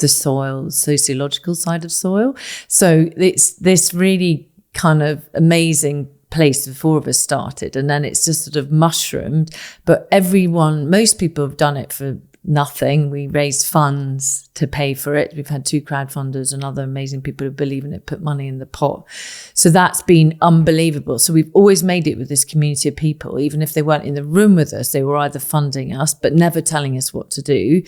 the soil, sociological side of soil. So it's this really kind of amazing place the four of us started, and then it's just sort of mushroomed. But most people have done it for nothing. We raised funds to pay for it. We've had 2 crowdfunders and other amazing people who believe in it, put money in the pot. So that's been unbelievable. So we've always made it with this community of people. Even if they weren't in the room with us, they were either funding us but never telling us what to do,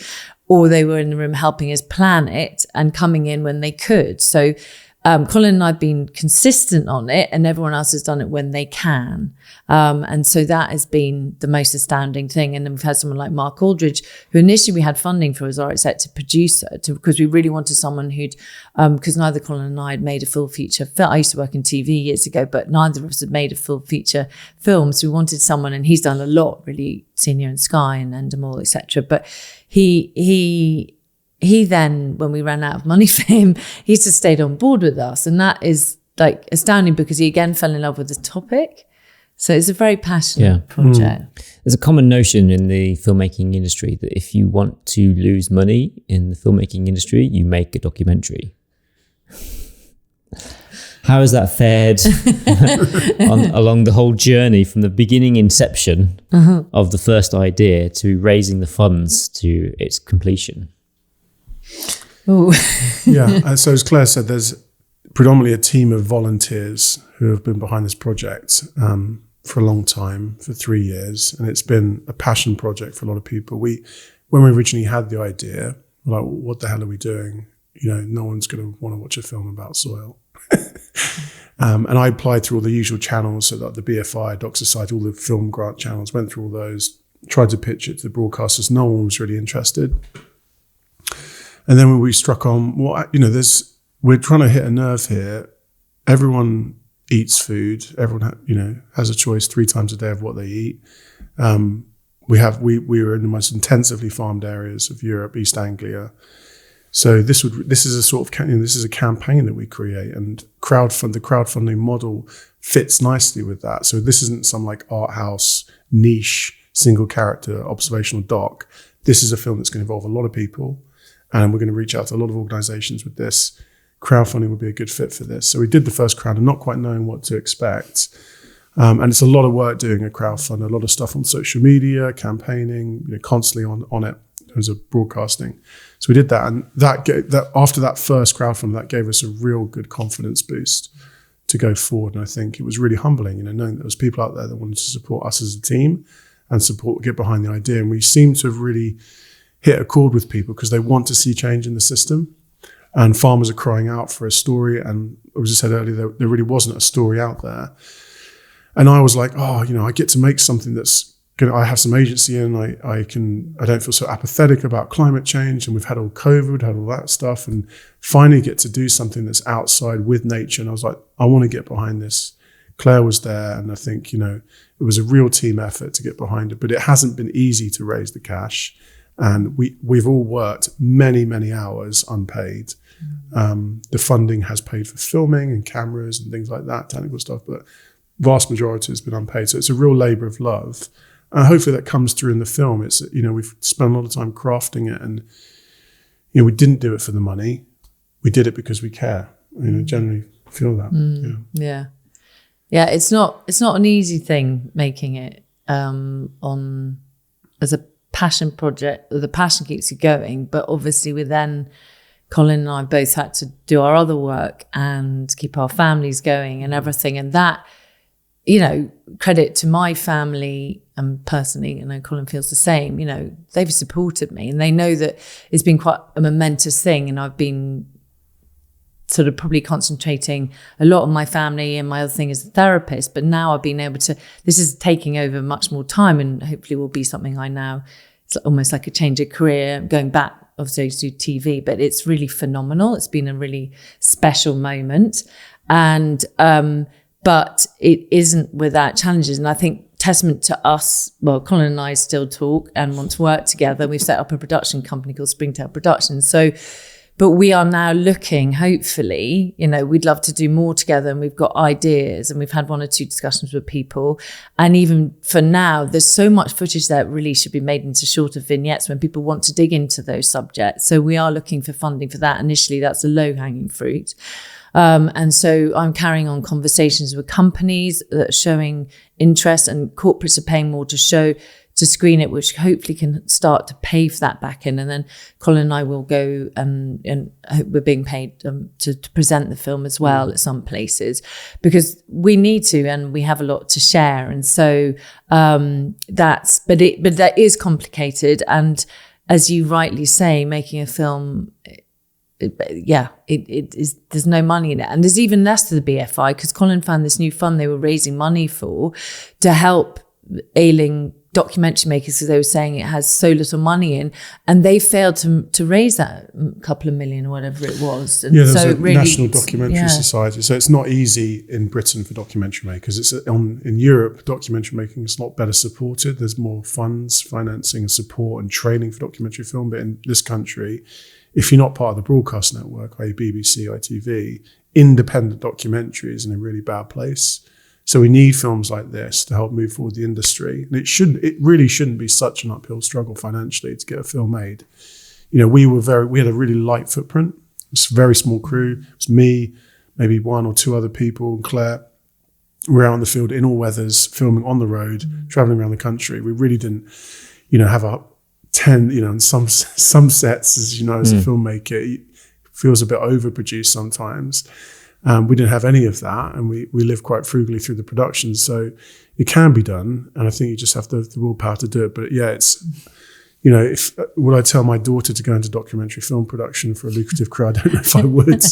or they were in the room helping us plan it and coming in when they could. So Colin and I have been consistent on it, and everyone else has done it when they can. And so that has been the most astounding thing. And then we've had someone like Mark Aldridge, who initially we had funding for as our executive producer, because we really wanted someone who'd, because neither Colin and I had made a full feature film. I used to work in TV years ago, but neither of us had made a full feature film. So we wanted someone, and he's done a lot, really, Senior in Sky and Endemol, etc. But he then, when we ran out of money for him, he just stayed on board with us. And that is like astounding, because he again fell in love with the topic. So it's a very passionate project. There's a common notion in the filmmaking industry that if you want to lose money in the filmmaking industry, you make a documentary. How has that fared along the whole journey from the beginning inception of the first idea to raising the funds to its completion? So as Claire said, there's predominantly a team of volunteers who have been behind this project for a long time, for 3 years, and it's been a passion project for a lot of people. When we originally had the idea, we're like, what the hell are we doing? No one's going to want to watch a film about soil. And I applied through all the usual channels, so that the BFI, Doc Society, all the film grant channels, went through all those, tried to pitch it to the broadcasters. No one was really interested. And then when we struck on, we're trying to hit a nerve here. Everyone eats food. Everyone, has a choice 3 times a day of what they eat. We were in the most intensively farmed areas of Europe, East Anglia. So this is a sort of, this is a campaign that we create, and the crowdfunding model fits nicely with that. So this isn't some like art house niche single character observational doc. This is a film that's going to involve a lot of people, and we're going to reach out to a lot of organizations with this. Crowdfunding would be a good fit for this. So we did the first crowd and not quite knowing what to expect. And it's a lot of work doing a crowdfund, a lot of stuff on social media, campaigning, constantly on it in terms of broadcasting. So we did that, and that after that first crowdfund, that gave us a real good confidence boost to go forward. And I think it was really humbling, knowing that there was people out there that wanted to support us as a team and get behind the idea. And we seem to have really hit a chord with people because they want to see change in the system. And farmers are crying out for a story. And as I said earlier, there really wasn't a story out there. And I was like, I get to make something that's going to, I have some agency in. I don't feel so apathetic about climate change. And we've had all COVID, had all that stuff, and finally get to do something that's outside with nature. And I was like, I want to get behind this. Claire was there, and I think, it was a real team effort to get behind it, but it hasn't been easy to raise the cash. And we've all worked many, many hours unpaid. The funding has paid for filming and cameras and things like that, technical stuff, but vast majority has been unpaid. So it's a real labor of love. And hopefully that comes through in the film. It's, we've spent a lot of time crafting it, and, we didn't do it for the money. We did it because we care. Generally feel that. Yeah. It's not an easy thing making it on as a passion project. The passion keeps you going, but obviously Colin and I both had to do our other work and keep our families going and everything. And that, credit to my family and personally, Colin feels the same, they've supported me and they know that it's been quite a momentous thing. And I've been sort of probably concentrating a lot on my family and my other thing as a therapist. But now I've been able to, this is taking over much more time and hopefully will be something it's almost like a change of career, going back obviously to TV, but it's really phenomenal. It's been a really special moment. And, but it isn't without challenges. And I think testament to us, Colin and I still talk and want to work together. We've set up a production company called Springtail Productions. So, but we are now looking, hopefully, we'd love to do more together and we've got ideas and we've had 1 or 2 discussions with people. And even for now, there's so much footage that really should be made into shorter vignettes when people want to dig into those subjects. So we are looking for funding for that. Initially, that's a low-hanging fruit. And so I'm carrying on conversations with companies that are showing interest, and corporates are paying more to screen it, which hopefully can start to pave that back in. And then Colin and I will go and we're being paid to present the film as well at some places, because we need to, and we have a lot to share. And so but that is complicated. And as you rightly say, making a film, it is, there's no money in it, and there's even less to the BFI, because Colin found this new fund they were raising money for to help ailing documentary makers, because they were saying it has so little money in, and they failed to raise that couple of million or whatever it was. And there's so a really, National Documentary Society, so it's not easy in Britain for documentary makers. It's in Europe, documentary making is a lot better supported. There's more funds, financing and support and training for documentary film, but in this country, if you're not part of the broadcast network, i.e. BBC, ITV, independent documentary is in a really bad place. So we need films like this to help move forward the industry. And it really shouldn't be such an uphill struggle financially to get a film made. We had a really light footprint. It's a very small crew. It's me, maybe 1 or 2 other people, and Claire. We're out in the field in all weathers, filming on the road, traveling around the country. We really didn't, have a 10, and some sets, as as a filmmaker, it feels a bit overproduced sometimes. We didn't have any of that, and we live quite frugally through the production. So it can be done, and I think you just have the willpower to do it. But it's, if would I tell my daughter to go into documentary film production for a lucrative career? I don't know if I would.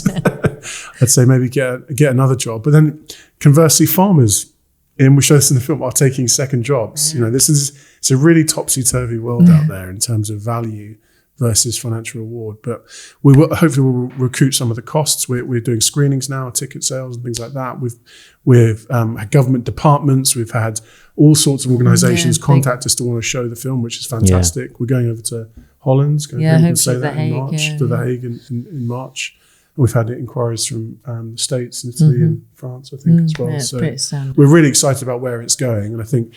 I'd say maybe get another job. But then conversely, farmers, and we show this in the film, are taking second jobs. It's a really topsy-turvy world out there in terms of value versus financial reward. But hopefully we'll recoup some of the costs. We're doing screenings now, ticket sales and things like that. We've had government departments. We've had all sorts of organisations contact us to want to show the film, which is fantastic. Yeah. We're going over to Holland, to The Hague in March. And we've had inquiries from the States and Italy and France, I think, as well. So we're really excited about where it's going. And I think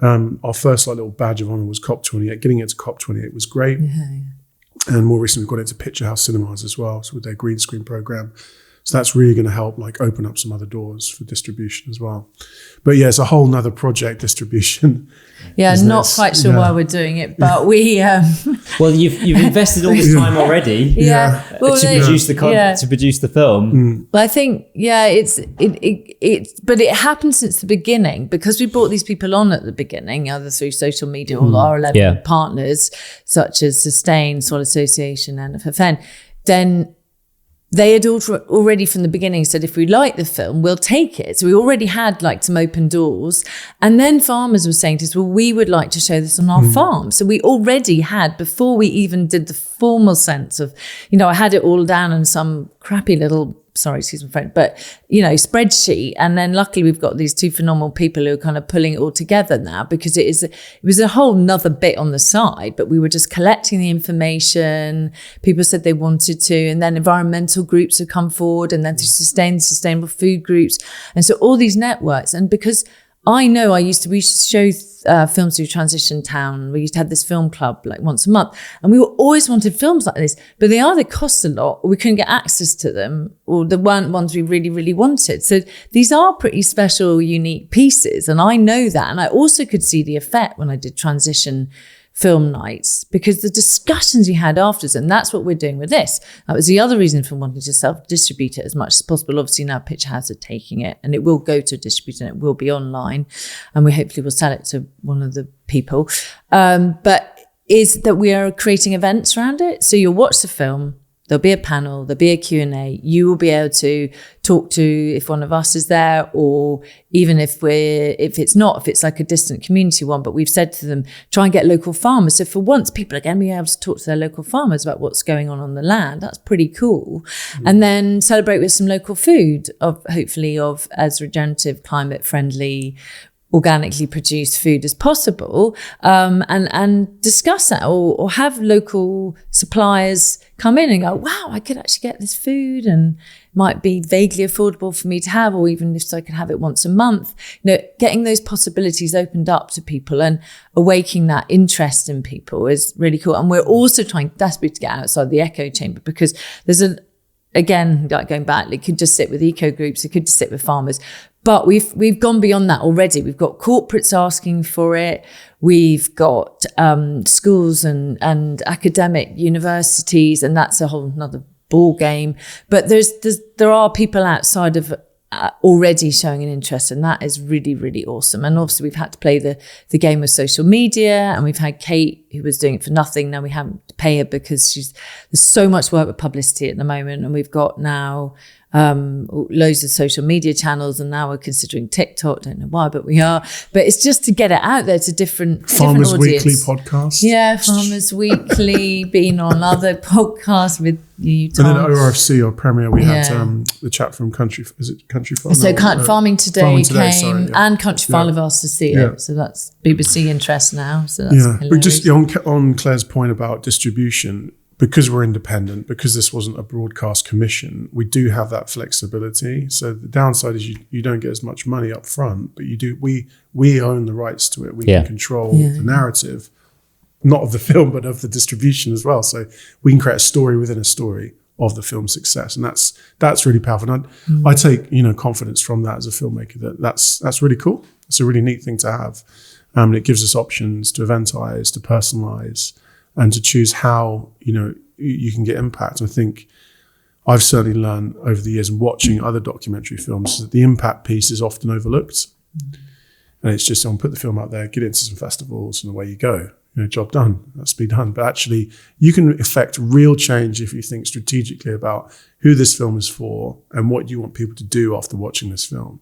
our first little badge of honour was COP28. Getting it to COP28 was great. And more recently, we've got into Picture House Cinemas as well, so with their green screen program. So that's really going to help open up some other doors for distribution as well. But it's a whole nother project, distribution. Not quite sure why we're doing it, but we. Well, you've invested all this time already. To produce the film. Well, I think but it happened since the beginning, because we brought these people on at the beginning, either through social media or our 11 partners, such as Sustain, Soil Association, and FFN. Then they had already from the beginning said, if we like the film, we'll take it. So we already had some open doors. And then farmers were saying to us, well, we would like to show this on our farm. So we already had, before we even did the formal sense of, I had it all down on some crappy little, sorry, excuse my French, but, spreadsheet. And then luckily we've got these 2 phenomenal people who are kind of pulling it all together now, because it was a whole nother bit on the side, but we were just collecting the information. People said they wanted to, and then environmental groups have come forward, and then through sustainable food groups. And so all these networks, and because we used to show films through Transition Town. We used to have this film club once a month, and we always wanted films like this, but they either cost a lot or we couldn't get access to them, or there weren't ones we really, really wanted. So these are pretty special, unique pieces, and I know that. And I also could see the effect when I did Transition film nights, because the discussions you had afterwards, and that's what we're doing with this. That was the other reason for wanting to self-distribute it as much as possible. Obviously now Picture House are taking it, and it will go to a distributor, and it will be online, and we hopefully will sell it to one of the people. But is that we are creating events around it. So you'll watch the film, there'll be a panel, there'll be a Q&A. You will be able to talk to, if one of us is there, or even if it's like a distant community one, but we've said to them, try and get local farmers. So for once, people are going to be able to talk to their local farmers about what's going on the land. That's pretty cool. And then celebrate with some local food, hopefully as regenerative, climate friendly, organically produced food as possible, and discuss that, or have local suppliers come in and go, wow, I could actually get this food and might be vaguely affordable for me to have, or even if so I could have it once a month. Getting those possibilities opened up to people and awakening that interest in people is really cool. And we're also trying desperately to get outside the echo chamber, because there's again, like going back, it could just sit with eco groups, it could just sit with farmers. But we've gone beyond that already. We've got corporates asking for it. We've got schools and academic universities, and that's a whole another ball game. But there are people outside of already showing an interest, and that is really, really awesome. And obviously we've had to play the game of social media, and we've had Kate, who was doing it for nothing. Now we haven't to pay her because there's so much work with publicity at the moment, and we've got now loads of social media channels, and now we're considering TikTok. Don't know why, but we are. But it's just to get it out there to different Farmers audience. Weekly podcast. Yeah, Farmers Weekly, been on other podcasts with you, Tom. And then at ORFC or Premiere, we had the chat from Country Farm? So Farming Today came, yeah. and Country Farm have asked to see it. So that's BBC interest now. So that's hilarious. But just on Claire's point about distribution, because we're independent, because this wasn't a broadcast commission, we do have that flexibility. So the downside is you don't get as much money up front, but you do. We own the rights to it. We can control the narrative, not of the film, but of the distribution as well. So we can create a story within a story of the film's success, and that's really powerful. And I take confidence from that as a filmmaker. That's really cool. It's a really neat thing to have. It gives us options to eventize, to personalize, and to choose how you can get impact. I think I've certainly learned over the years watching other documentary films that the impact piece is often overlooked, and it's just put the film out there, get into some festivals, and away you go. Job done. That's be done. But actually, you can affect real change if you think strategically about who this film is for and what you want people to do after watching this film.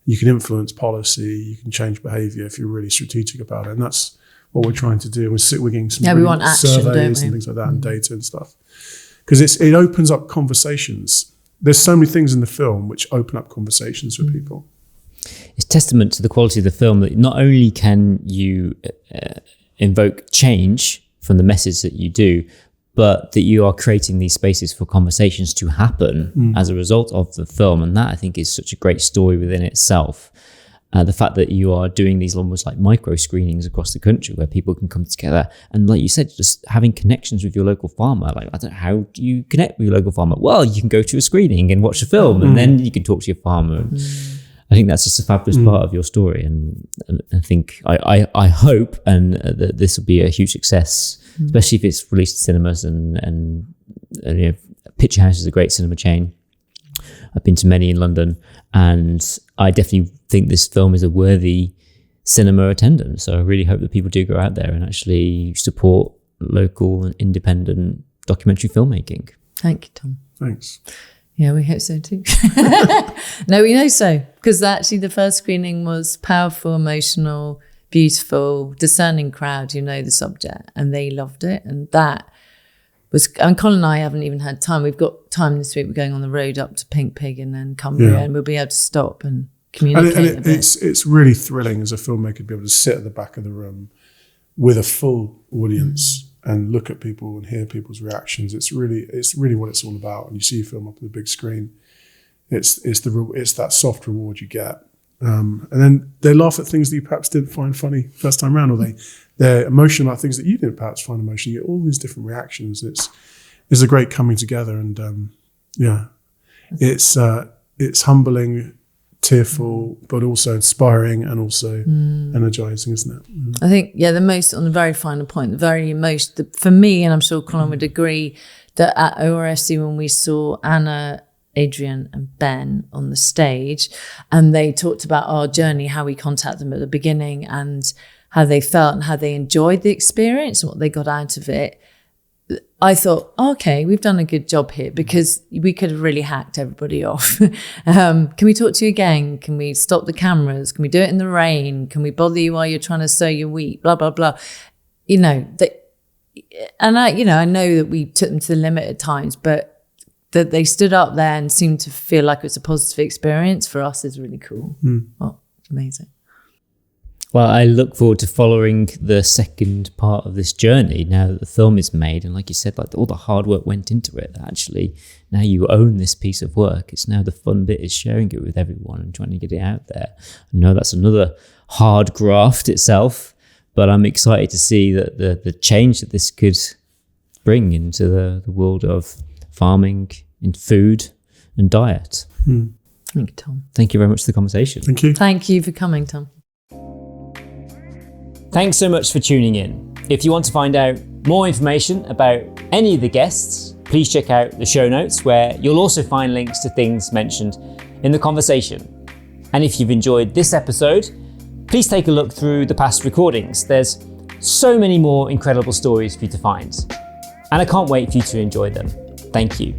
You can influence policy. You can change behaviour if you're really strategic about it, and that's what we're trying to do. We're getting some we want action, surveys and things like that, and data and stuff, because it opens up conversations. There's so many things in the film which open up conversations with people. It's testament to the quality of the film that not only can you invoke change from the message that you do, but that you are creating these spaces for conversations to happen as a result of the film. And that, I think, is such a great story within itself. The fact that you are doing these almost like micro screenings across the country where people can come together, and like you said, just having connections with your local farmer. Like, I don't know, how do you connect with your local farmer? Well, you can go to a screening and watch a film, and then you can talk to your farmer. I think that's just a fabulous part of your story, and I think I hope that this will be a huge success, especially if it's released to cinemas and Picture House is a great cinema chain. I've been to many in London, and I definitely think this film is a worthy cinema attendance. So I really hope that people do go out there and actually support local and independent documentary filmmaking. Thank you, Tom. Thanks. Yeah, we hope so too. No, we know so, because actually the first screening was powerful, emotional, beautiful, discerning crowd who know the subject, and they loved it. And that was, and Colin and I haven't even had time. We've got time this week. We're going on the road up to Pink Pig and then Cumbria, and we'll be able to stop and communicate. And it's really thrilling as a filmmaker to be able to sit at the back of the room with a full audience and look at people and hear people's reactions. It's really what it's all about. And you see a film up on the big screen, it's that soft reward you get. And then they laugh at things that you perhaps didn't find funny first time around, or they're emotional about things that you didn't perhaps find emotional. You get all these different reactions. It's a great coming together, and it's humbling tearful, but also inspiring and also energizing, isn't it? I think, the most, on the very final point, for me, and I'm sure Colin would agree, that at ORFC when we saw Anna, Adrienne and Ben on the stage, and they talked about our journey, how we contacted them at the beginning and how they felt and how they enjoyed the experience and what they got out of it, I thought, okay, we've done a good job here, because we could have really hacked everybody off. Can we talk to you again? Can we stop the cameras? Can we do it in the rain? Can we bother you while you're trying to sow your wheat? Blah, blah, blah. And I know that we took them to the limit at times, but that they stood up there and seemed to feel like it was a positive experience for us is really cool. Oh, it's amazing. Well, I look forward to following the second part of this journey now that the film is made. And like you said, like all the hard work went into it. Actually, now you own this piece of work. It's now the fun bit is sharing it with everyone and trying to get it out there. I know that's another hard graft itself, but I'm excited to see that the change that this could bring into the world of farming, in food and diet. Thank you, Tom. Thank you very much for the conversation. Thank you. Thank you for coming, Tom. Thanks so much for tuning in. If you want to find out more information about any of the guests, please check out the show notes, where you'll also find links to things mentioned in the conversation. And if you've enjoyed this episode, please take a look through the past recordings. There's so many more incredible stories for you to find, and I can't wait for you to enjoy them. Thank you.